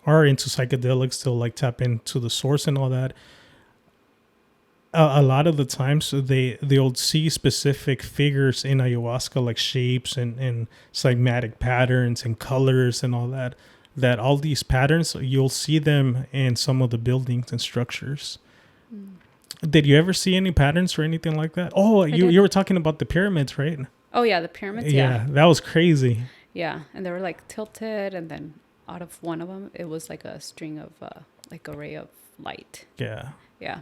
are into psychedelics, they'll like tap into the source and all that. A lot of the times they'll see specific figures in ayahuasca, like shapes and cymatic patterns and colors and all that all these patterns, you'll see them in some of the buildings and structures. Did you ever see any patterns or anything like that? Oh, you were talking about the pyramids, right? Oh yeah, the pyramids. Yeah, that was crazy. Yeah, and they were like tilted, and then out of one of them, it was like a string of like a ray of light. Yeah. Yeah.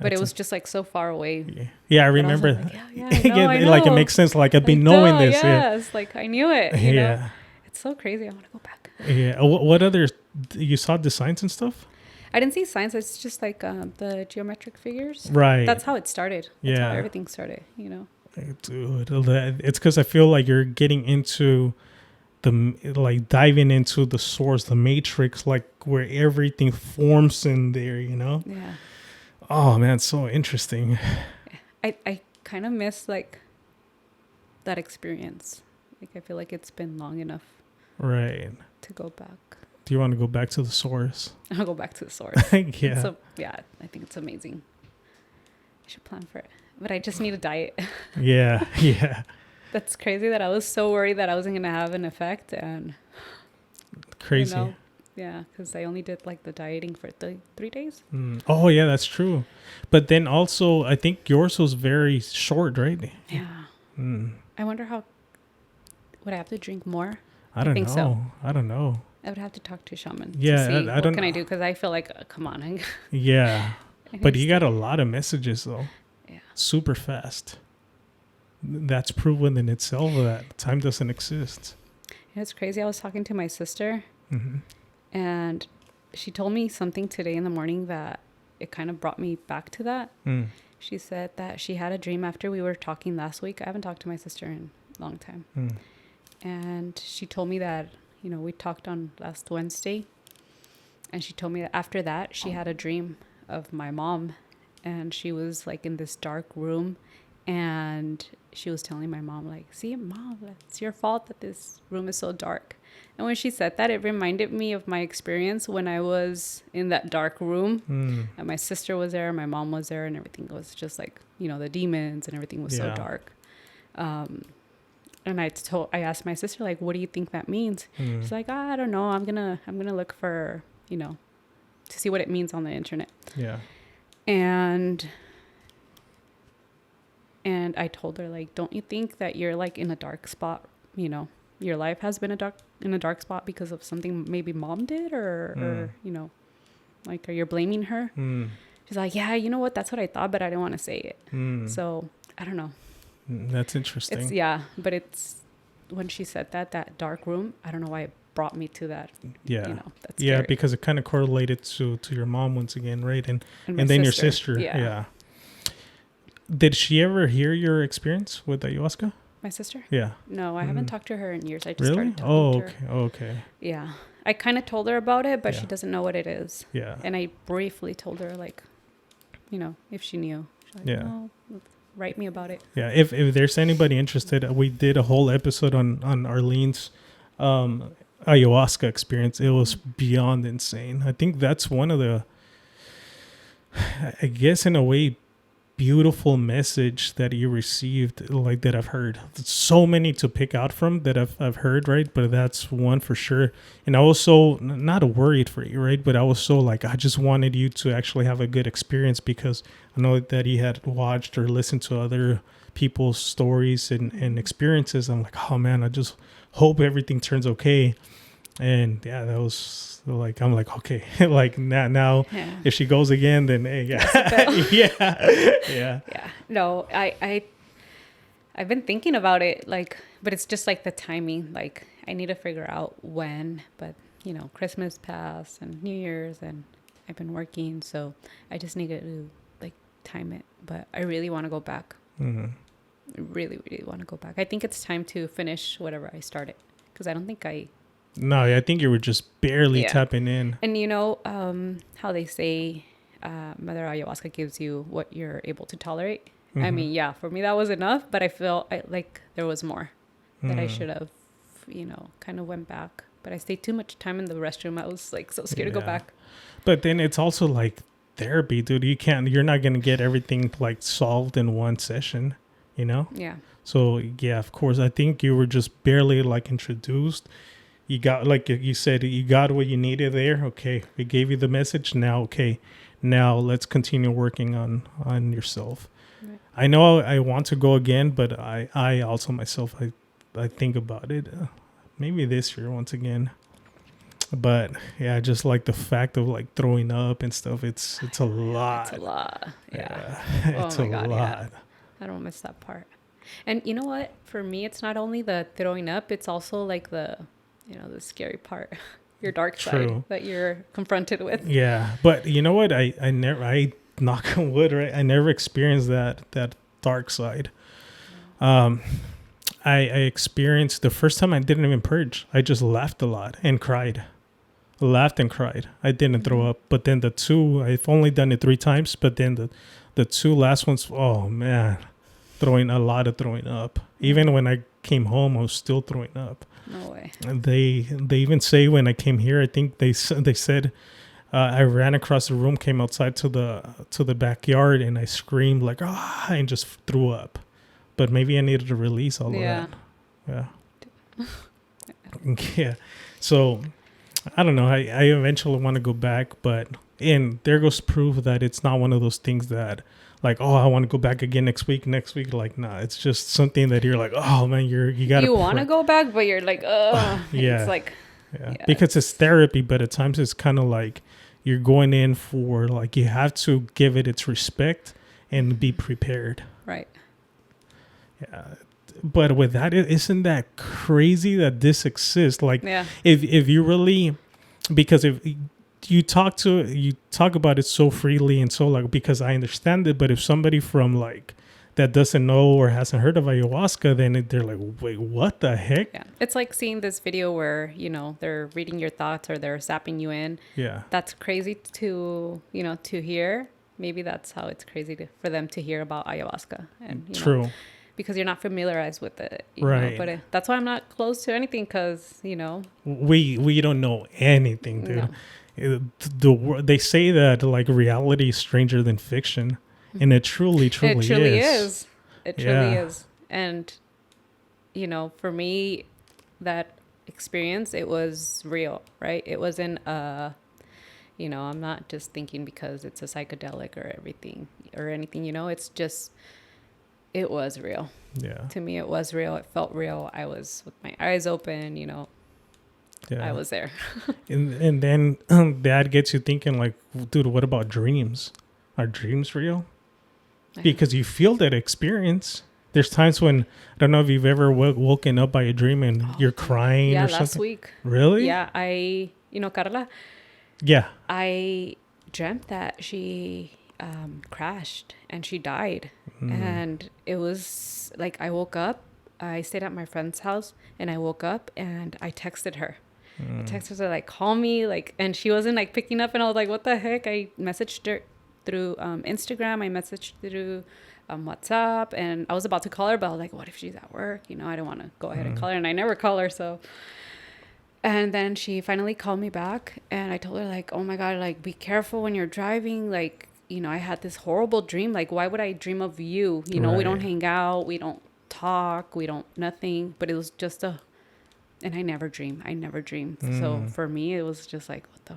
But it was just like so far away. Yeah, I remember. Like, I know. Like it makes sense. Like I've been knowing this. Yes, like I knew it. You know? It's so crazy. I want to go back. Yeah. What other? You saw the signs and stuff? I didn't see signs. It's just like the geometric figures. Right. That's how it started. That's how everything started. Dude, it's because I feel like you're getting into diving into the source, the matrix, like where everything forms in there. Yeah. Oh man, it's so interesting. I kind of miss like that experience. Like I feel like it's been long enough. Right. To go back. Do you want to go back to the source? I'll go back to the source. Yeah. I think it's amazing. I should plan for it. But I just need a diet. Yeah. That's crazy that I was so worried that I wasn't going to have an effect. And crazy. Yeah, because I only did like the dieting for 3 days. Oh, yeah, that's true. But then also, I think yours was very short, right? Yeah. I wonder how... Would I have to drink more? I don't know. So. I don't know. I would have to talk to a shaman. Yeah, to see what can I do? Because I feel like, come on. Yeah. But you got a lot of messages though. Yeah. Super fast. That's proven in itself that time doesn't exist. It's crazy. I was talking to my sister, Mm-hmm. and she told me something today in the morning that it kind of brought me back to that. Mm. She said that she had a dream after we were talking last week. I haven't talked to my sister in a long time. Mm. And she told me that, you know, we talked on last Wednesday. And she told me that after that, she had a dream of my mom. And she was like in this dark room. And she was telling my mom, like, see, Mom, it's your fault that this room is so dark. And when she said that, it reminded me of my experience when I was in that dark room. Mm. And my sister was there, my mom was there, and everything was just like, you know, the demons and everything was so dark. And I asked my sister, like, what do you think that means? Mm. She's like, I don't know. I'm gonna look for, you know, to see what it means on the internet. Yeah. And I told her, like, don't you think that you're like in a dark spot? You know, your life has been in a dark spot because of something maybe Mom did, or you know, like, are you blaming her? Mm. She's like, yeah, you know what? That's what I thought, but I didn't want to say it. Mm. So I don't know. That's interesting. But it's when she said that dark room, I don't know why it brought me to that. Yeah. You know, that's yeah, scary. because it kind of correlated to your mom once again, right? And my then your sister. Yeah. Yeah. Did she ever hear your experience with ayahuasca? My sister? Yeah. No, I haven't talked to her in years. I just Really? started talking to her. Okay. Yeah. I kind of told her about it, but Yeah. she doesn't know what it is. Yeah. And I briefly told her, like, you know, if she knew. She's like, Yeah. oh, write me about it. Yeah. If there's anybody interested, we did a whole episode on Arlene's ayahuasca experience. It was beyond insane. I think that's one of the, I guess in a way, beautiful message that you received, like, that I've heard. So many to pick out from that I've heard, right? But that's one for sure. And I was so not worried for you, right? But I was so like, I just wanted you to actually have a good experience, because I know that you had watched or listened to other people's stories and experiences. I'm like, oh man, I just hope everything turns okay. And yeah, that was like, I'm like, okay, like now if she goes again, then hey, yeah. No, I've been thinking about it, like, but it's just like the timing. Like, I need to figure out when, but you know, Christmas passed and New Year's, and I've been working, so I just need to like time it. But I really want to go back. Mm-hmm. I really, really want to go back. I think it's time to finish whatever I started, because I don't think No, I think you were just barely tapping in. And you know how they say Mother Ayahuasca gives you what you're able to tolerate? Mm-hmm. I mean, yeah, for me that was enough, but I feel like there was more that I should have, you know, kind of went back. But I stayed too much time in the restroom. I was like so scared to go back. But then it's also like therapy, dude. You're not going to get everything like solved in one session, you know? Yeah. So yeah, of course, I think you were just barely like introduced. You got, like you said, you got what you needed there. Okay, we gave you the message. Now, okay, now let's continue working on yourself. Right. I know I want to go again, but I also myself, I think about it. Maybe this year once again. But yeah, just like the fact of like throwing up and stuff, it's a lot. It's a lot. Yeah. It's a lot. Yeah. I don't miss that part. And you know what? For me, it's not only the throwing up, it's also like the scary part, your dark side that you're confronted with. Yeah. But you know what? I knock on wood, right? I never experienced that dark side. I experienced the first time I didn't even purge. I just laughed a lot and cried. Laughed and cried. I didn't throw up. But then the two, I've only done it 3 times, but then the 2 last ones, oh man, throwing up. Even when I came home, I was still throwing up. No way. And they even say when I came here, I think they said I ran across the room, came outside to the backyard, and I screamed like and just threw up. But maybe I needed to release all of that. Yeah. Yeah. So I don't know. I eventually want to go back, and there goes proof that it's not one of those things that like, oh, I want to go back again next week. Like, nah, it's just something that you're like, oh man, you got to. You want to go back, but you're like, oh, yeah. It's like, yeah, because it's therapy, but at times it's kind of like you're going in for like, you have to give it its respect and be prepared. Right. Yeah. But with that, isn't that crazy that this exists? Like, if you really, because if you talk about it so freely and so like, because I understand it, but if somebody from like that doesn't know or hasn't heard of ayahuasca, then they're like, wait, what the heck? Yeah. It's like seeing this video where, you know, they're reading your thoughts or they're zapping you in. Yeah. That's crazy to, you know, to hear. Maybe that's how it's crazy for them to hear about ayahuasca. And, you True. know, because you're not familiarized with it. Right. But that's why I'm not close to anything because, you know. We don't know anything, dude. No. They say that like reality is stranger than fiction. And it truly It truly is. It truly is. And, you know, for me, that experience, it was real, right? It wasn't, you know, I'm not just thinking because it's a psychedelic or everything or anything, you know, it's just, it was real. Yeah. To me, it was real. It felt real. I was with my eyes open, you know. Yeah. I was there. and then that gets you thinking like, dude, what about dreams? Are dreams real? Because you feel that experience. There's times when, I don't know if you've ever woken up by a dream and you're crying or something. Yeah, last week. Really? Yeah, you know, Carla? Yeah. I dreamt that she crashed and she died. And it was like, I woke up, I stayed at my friend's house and I woke up and I texted her. I texted her like, call me, like, and she wasn't like picking up and I was like, what the heck? I messaged her through Instagram. I messaged through WhatsApp and I was about to call her, but I was like, what if she's at work? You know, I don't want to go ahead and call her, and I never call her. So, and then she finally called me back and I told her like, oh my God, like, be careful when you're driving. Like, you know, I had this horrible dream. Like, why would I dream of you? You know, we don't hang out. We don't talk. We don't nothing. But it was just and I never dream. So for me, it was just like, what the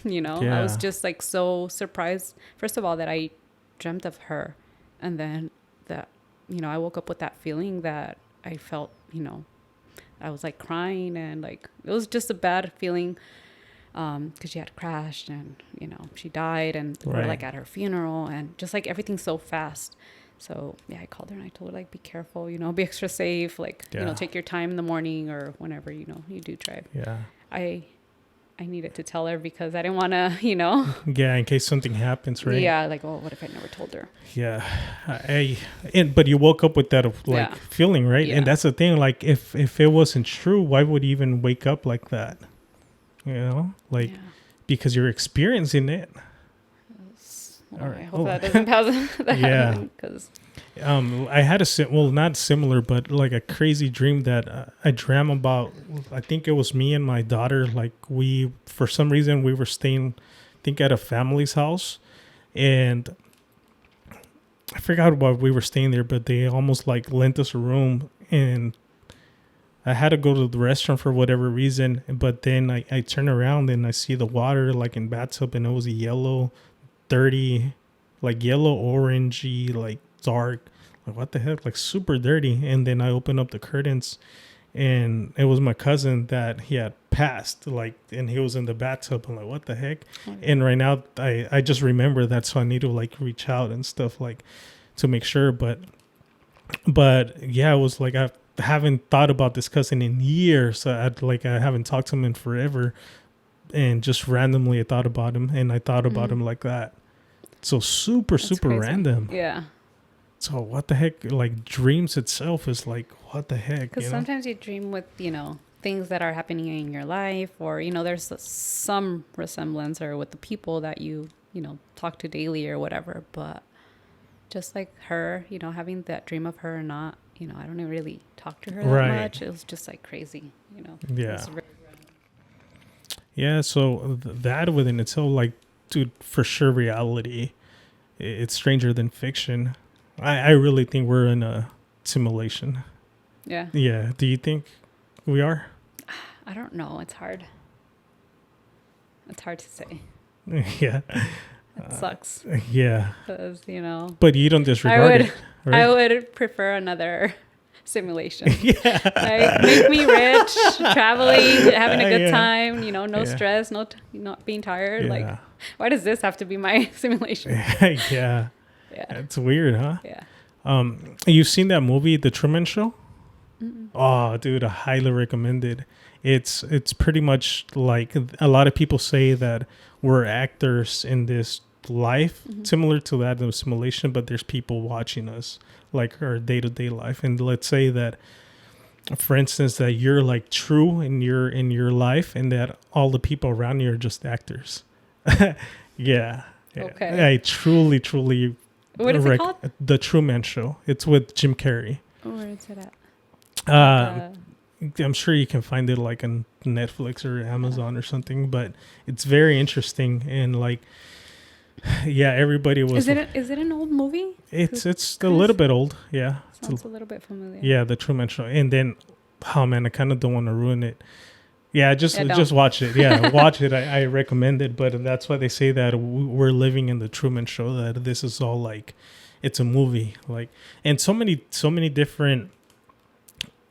you know, I was just like so surprised, first of all, that I dreamt of her, and then that, you know, I woke up with that feeling that I felt, you know, I was like crying and like, it was just a bad feeling because she had crashed and, you know, she died and we're like at her funeral and just like everything so fast. So yeah, I called her and I told her like, be careful, you know, be extra safe, like, you know, take your time in the morning or whenever, you know, you do drive. Yeah. I needed to tell her because I didn't want to, you know. Yeah, in case something happens, right? Yeah, like, oh, what if I never told her? Yeah. But you woke up with that like feeling, right? Yeah. And that's the thing, like if it wasn't true, why would you even wake up like that? You know? Like because you're experiencing it. Well, I hope that doesn't happen because I had not similar, but like a crazy dream that I dreamt about. I think it was me and my daughter. Like for some reason, we were staying, I think, at a family's house, and I forgot why we were staying there, but they almost like lent us a room, and I had to go to the restroom for whatever reason. But then I turn around and I see the water like in bathtub, and it was a yellow, dirty, like yellow orangey, like dark, like what the heck, like super dirty. And then I opened up the curtains and it was my cousin that he had passed, like, and he was in the bathtub. I'm like, what the heck? And right now I just remember that, so I need to like reach out and stuff like to make sure. But yeah, it was like I haven't thought about this cousin in years. I haven't talked to him in forever, and just randomly I thought about him, and I thought about him like that. So super crazy. Random. Yeah. So what the heck? Like dreams itself is like, what the heck? Because sometimes you dream with, you know, things that are happening in your life, or, you know, there's some resemblance or with the people that you know, talk to daily or whatever. But just like her, you know, having that dream of her or not, you know, I don't even really talk to her that much. It was just like crazy, you know. Yeah. Yeah. So that within itself, like, dude, for sure, reality, it's stranger than fiction. I really think we're in a simulation. Yeah. Yeah. Do you think we are? I don't know. It's hard. It's hard to say. Yeah. It sucks. Yeah. Because, you know. But you don't disregard it, right? I would prefer another simulation. Like, make me rich, traveling, having a good time, no stress, not being tired. Like, why does this have to be my simulation? Yeah. It's weird, huh? Yeah. You've seen that movie, The Truman Show? Mm-mm. Oh, dude, I highly recommend it. It's pretty much like a lot of people say that we're actors in this life, similar to that of simulation, but there's people watching us, like our day-to-day life. And let's say that, for instance, that you're like true in your life, and that all the people around you are just actors. Yeah. Okay. I truly what is it called? The Truman Show. It's with Jim Carrey. Where is it at? I'm sure you can find it like on Netflix or Amazon or something, but it's very interesting. And like, everybody was. Is it an old movie? It's a little bit old. Yeah. Sounds a little bit familiar. Yeah, The Truman Show. And then, oh man, I kind of don't want to ruin it. Yeah, just watch it. Yeah, watch it. I recommend it. But that's why they say that we're living in the Truman Show. That this is all like, it's a movie. Like, and so many different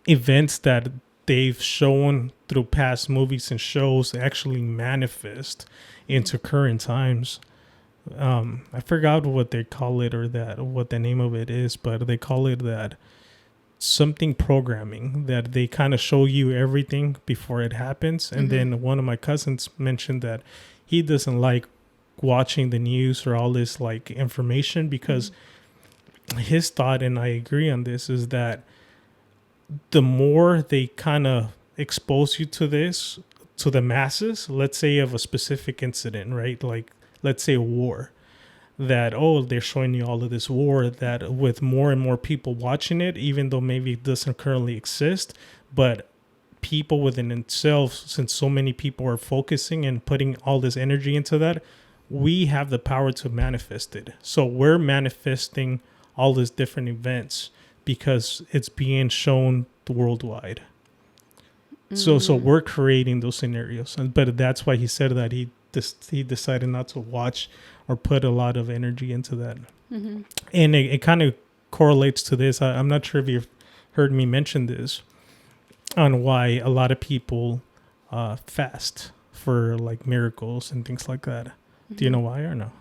events that they've shown through past movies and shows actually manifest into current times. I forgot what they call it, or what the name of it is, but they call it that something programming, that they kind of show you everything before it happens. And then one of my cousins mentioned that he doesn't like watching the news or all this like information, because his thought, and I agree on this, is that the more they kind of expose you to this, to the masses, let's say of a specific incident, right? Like, let's say a war, that, they're showing you all of this war, that with more and more people watching it, even though maybe it doesn't currently exist, but people within itself, since so many people are focusing and putting all this energy into that, we have the power to manifest it. So we're manifesting all these different events because it's being shown worldwide. So we're creating those scenarios. But that's why he said that he decided not to watch or put a lot of energy into that. And it kind of correlates to this. I'm not sure if you've heard me mention this, on why a lot of people fast for like miracles and things like that. Do you know why or no?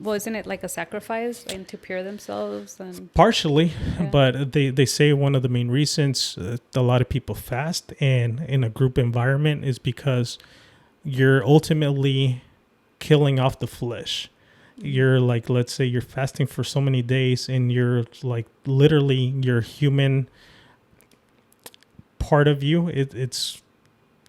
Well, isn't it like a sacrifice and to pure themselves? And partially, but they say one of the main reasons a lot of people fast and in a group environment is because you're ultimately killing off the flesh. You're like, let's say you're fasting for so many days, and you're like literally your human part of you, it's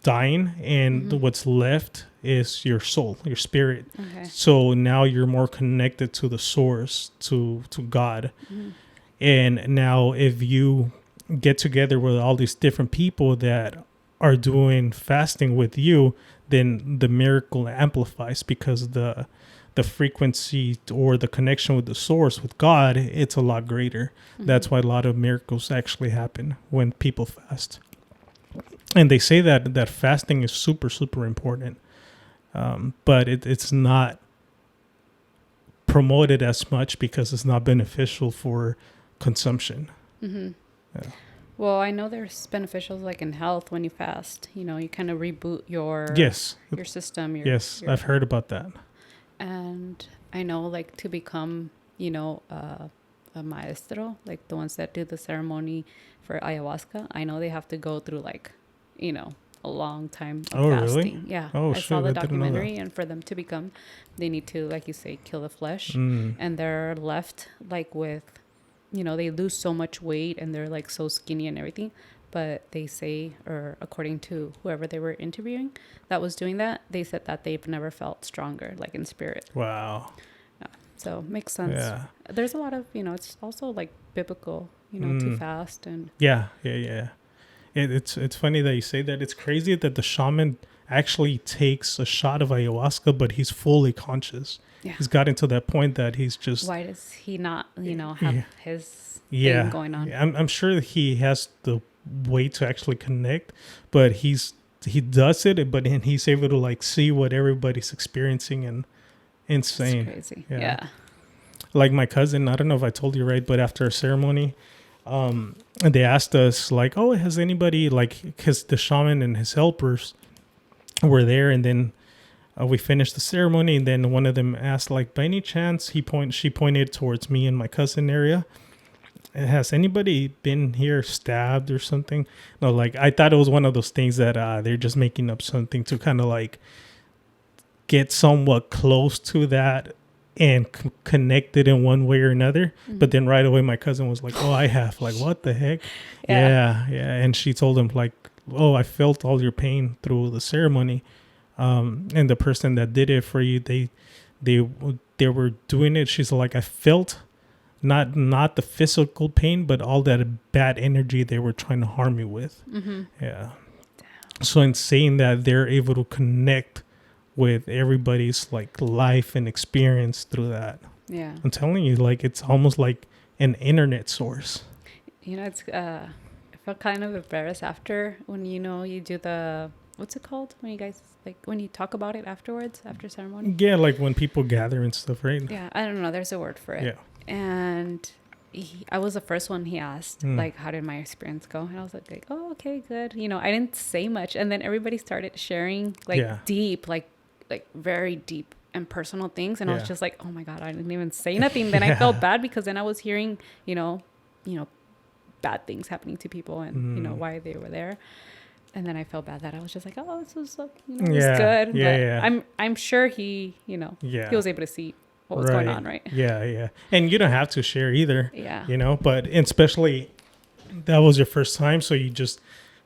dying, and what's left is your soul, your spirit. So now you're more connected to the source, to God. And now if you get together with all these different people that are doing fasting with you, then the miracle amplifies, because the frequency or the connection with the source, with God, it's a lot greater. That's why a lot of miracles actually happen when people fast. And they say that fasting is super, super important. But it's not promoted as much because it's not beneficial for consumption. Well, I know there's beneficials like in health when you fast. You kind of reboot your system. I've heard about that. And I know, like, to become, a maestro, like the ones that do the ceremony for ayahuasca, I know they have to go through like, a long time of fasting. Really? Yeah. I saw the documentary, and for them to become, they need to, like you say, kill the flesh, and they're left like with, they lose so much weight and they're like so skinny and everything. But they say, or according to whoever they were interviewing that was doing that, they said that they've never felt stronger, like in spirit. Wow. Yeah. So makes sense. Yeah. There's a lot of, it's also like biblical, to fast and. Yeah. It's funny that you say that. It's crazy that the shaman actually takes a shot of ayahuasca, but he's fully conscious. Yeah. He's gotten to that point that he's just. Why does he not, have his thing going on? Yeah, I'm sure he has the way to actually connect, but he does it, but then he's able to like see what everybody's experiencing, and insane. It's crazy. Yeah. Like my cousin, I don't know if I told you, right, but after a ceremony, And they asked us like, oh, has anybody like, because the shaman and his helpers were there, and then we finished the ceremony, and then one of them asked like, by any chance, she pointed towards me and my cousin area, has anybody been here stabbed or something? No, like I thought it was one of those things that they're just making up something to kind of like get somewhat close to that and connect it in one way or another. But then right away my cousin was like, oh, I have. Like, what the heck? Yeah. And she told him like, oh, I felt all your pain through the ceremony. And the person that did it for you, they were doing it. She's like, I felt not the physical pain, but all that bad energy they were trying to harm you with. Yeah. So in saying that, they're able to connect with everybody's like life and experience through that. Yeah. I'm telling you, like, it's almost like an internet source. You know, it's I felt kind of embarrassed after when, you know, you do the, what's it called when you guys, like, when you talk about it afterwards, after ceremony? Yeah, like when people gather and stuff, right? Yeah, I don't know. There's a word for it. Yeah. And I was the first one he asked, like, how did my experience go? And I was like, oh, okay, good. You know, I didn't say much. And then everybody started sharing, like, deep, like very deep and personal things. And I was just like, oh, my God, I didn't even say nothing. Then I felt bad because then I was hearing, you know, bad things happening to people and, you know, why they were there. And then I felt bad that I was just like, oh, this was, you know, it was good. Yeah, but I'm sure he, you know, he was able to see what was going on, right? Yeah. And you don't have to share either. Yeah. You know, but especially that was your first time. So you just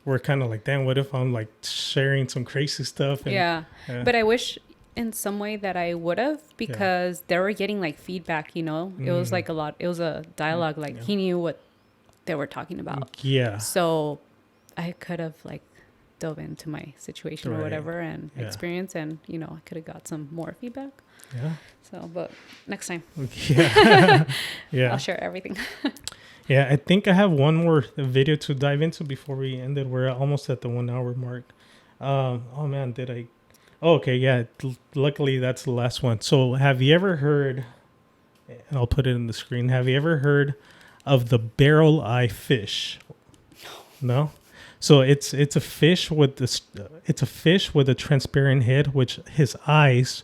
were kind of like, damn, what if I'm like sharing some crazy stuff? And, But I wish in some way that I would have, because they were getting like feedback, you know, it was like it was a dialogue, like he knew what they were talking about. Yeah. So I could have like dove into my situation or whatever and experience, and, you know, I could have got some more feedback. Yeah. So, but next time. Yeah. I'll share everything. Yeah, I think I have one more video to dive into before we end it. We're almost at the 1 hour mark. Oh man, did I? Oh, okay, yeah. Luckily, that's the last one. So, have you ever heard? And I'll put it in the screen. Have you ever heard of the barrel eye fish? No. So it's a fish with this. It's a fish with a transparent head, which his eyes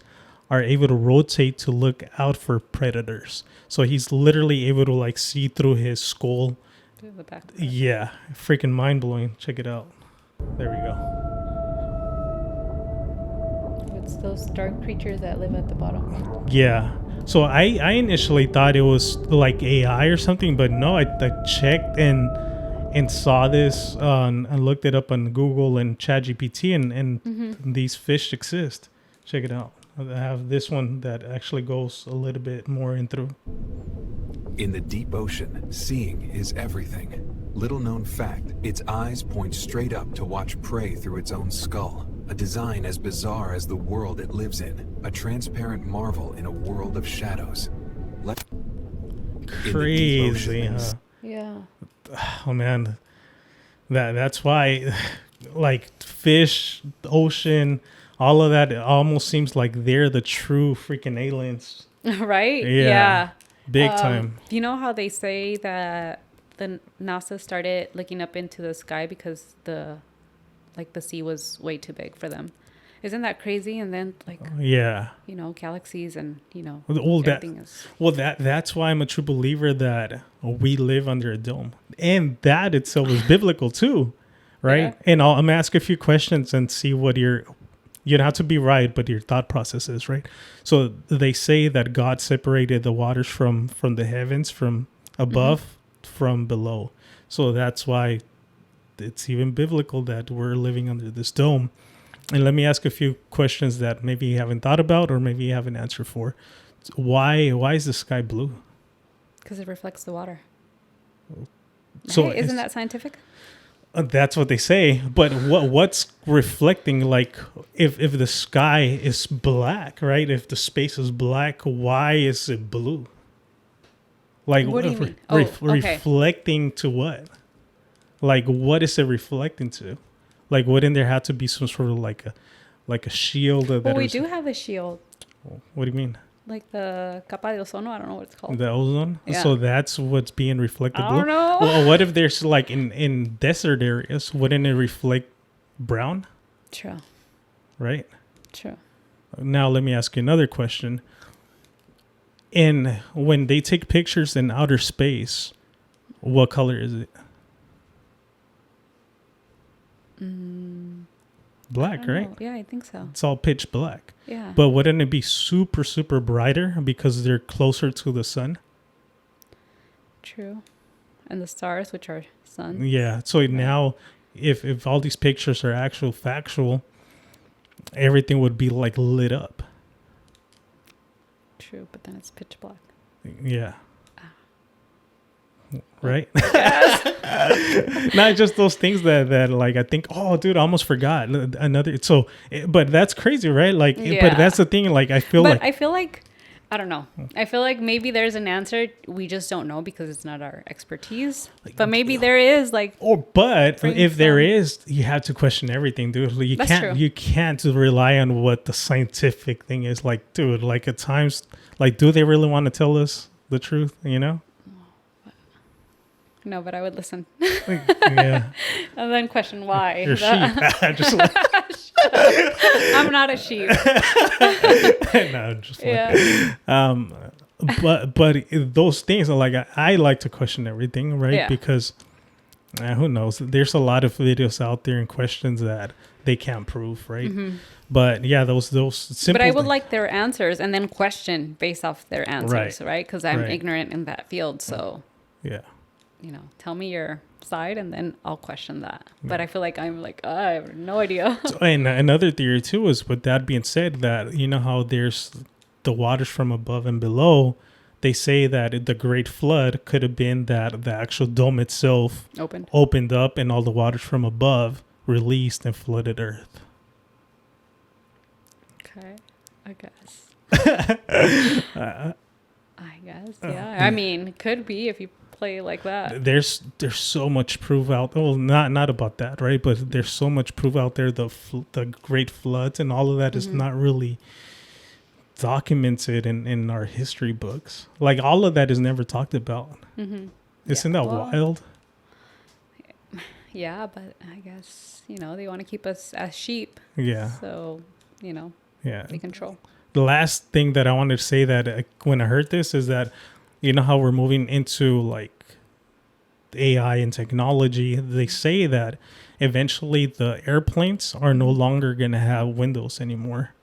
are able to rotate to look out for predators. So he's literally able to like see through his skull. The back. Yeah, freaking mind blowing. Check it out. There we go. It's those dark creatures that live at the bottom. Yeah. So I initially thought it was like AI or something, but no, I checked and saw this and looked it up on Google and ChatGPT, and these fish exist. Check it out. I have this one that actually goes a little bit more in through. In the deep ocean, seeing is everything. Little known fact, its eyes point straight up to watch prey through its own skull. A design as bizarre as the world it lives in. A transparent marvel in a world of shadows. Crazy, huh? Yeah. Oh man, that's why, like, fish, ocean, all of that, it almost seems like they're the true freaking aliens. Right? Yeah. Big time. You know how they say that the NASA started looking up into the sky because the sea was way too big for them? Isn't that crazy? And then you know, galaxies and, you know, everything is. Well, that's why I'm a true believer that we live under a dome, and that itself is biblical too, right? Yeah. And I'm gonna ask a few questions and see what you don't have to be right, but your thought process is, right? So they say that God separated the waters from the heavens, from above, from below. So that's why it's even biblical that we're living under this dome. And let me ask a few questions that maybe you haven't thought about or maybe you have an answer for. Why is the sky blue? Because it reflects the water. So hey, isn't that scientific? That's what they say. But what's reflecting? Like, if the sky is black, right? If the space is black, why is it blue? Like, what do you mean? Reflecting to what? Like, what is it reflecting to? Like, wouldn't there have to be some sort of like a shield? Well, we do have a shield. What do you mean? Like the capa de ozono, I don't know what it's called. The ozone. Yeah. So that's what's being reflected blue. I don't know. Well, what if there's like in desert areas? Wouldn't it reflect brown? True. Right. True. Now let me ask you another question. When they take pictures in outer space, what color is it? Black, right? know. Yeah, I think so. It's all pitch black. Yeah. But wouldn't it be super, super brighter because they're closer to the sun? True. And the stars, which are suns. Yeah. So now, if all these pictures are actual factual, everything would be like lit up. True, but then it's pitch black. Yeah. Right? Not just those things that like I think, oh dude, I almost forgot another. So but that's crazy, right? Like but that's the thing, like I feel like I don't know. I feel like maybe there's an answer we just don't know because it's not our expertise. But maybe there is like but if there is, you have to question everything, dude. Like, you can't rely on what the scientific thing is. Like, dude, like at times, like do they really want to tell us the truth, you know? No, but I would listen. Yeah. And then question why. You're sheep. Just like... I'm not a sheep. No, just like, but those things are like, I like to question everything, right? Yeah. Because who knows? There's a lot of videos out there and questions that they can't prove, right? Mm-hmm. But yeah, those simple. But I would like their answers and then question based off their answers, right? Because I'm ignorant in that field, so yeah. You know, tell me your side and then I'll question that. Yeah. But I feel like I'm like, I have no idea. And another theory too is, with that being said, that you know how there's the waters from above and below, they say that the Great Flood could have been that the actual dome itself opened up and all the waters from above released and flooded Earth. Okay, I guess. I guess, yeah. I mean, it could be if you play like that. There's so much proof out. Well, not about that, right? But there's so much proof out there. The Great Floods and all of that is not really documented in our history books. Like all of that is never talked about. Mm-hmm. Isn't that wild? Yeah, but I guess they want to keep us as sheep. Yeah. So they control. The last thing that I wanted to say that when I heard this is that, you know how we're moving into like AI and technology. They say that eventually the airplanes are no longer going to have windows anymore.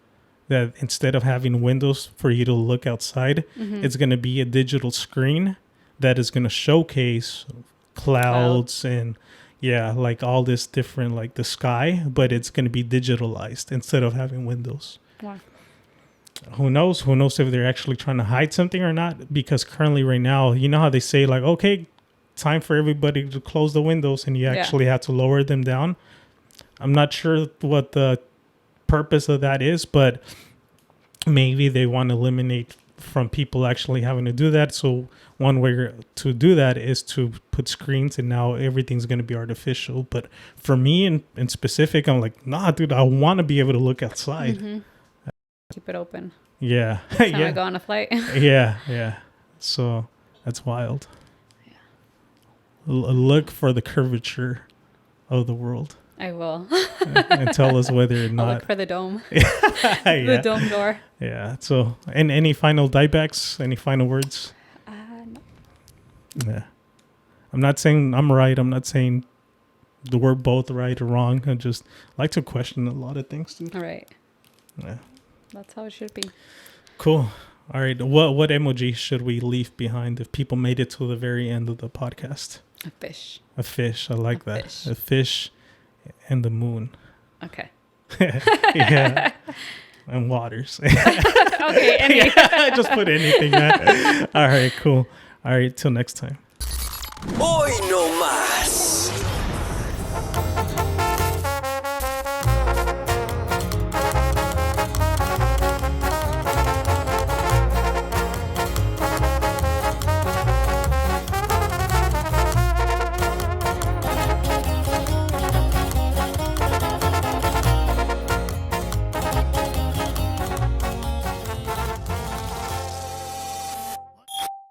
That instead of having windows for you to look outside, it's going to be a digital screen that is going to showcase clouds and like all this different, like the sky, but it's going to be digitalized instead of having windows. Wow. Who knows if they're actually trying to hide something or not, because currently right now, you know how they say like, okay, time for everybody to close the windows and you actually have to lower them down. I'm not sure what the purpose of that is, but maybe they want to eliminate from people actually having to do that. So one way to do that is to put screens, and now everything's going to be artificial. But for me in specific, I'm like, nah, dude, I want to be able to look outside. Mm-hmm. Keep it open. Yeah. Next time I go on a flight. Yeah. So that's wild. Yeah. Look for the curvature of the world. I will. And tell us whether or not. I'll look for the dome. The dome door. Yeah. So, and any final diebacks? Any final words? No. Yeah. I'm not saying I'm right. I'm not saying we're both right or wrong. I just like to question a lot of things, dude. All right. Yeah. That's how it should be. Cool. All right. What emoji should we leave behind if people made it to the very end of the podcast? A fish. A fish. I like that. Fish. A fish and the moon. Okay. Yeah. And waters. Okay. Just put anything. Man. All right. Cool. All right. Till next time. Hoy no más.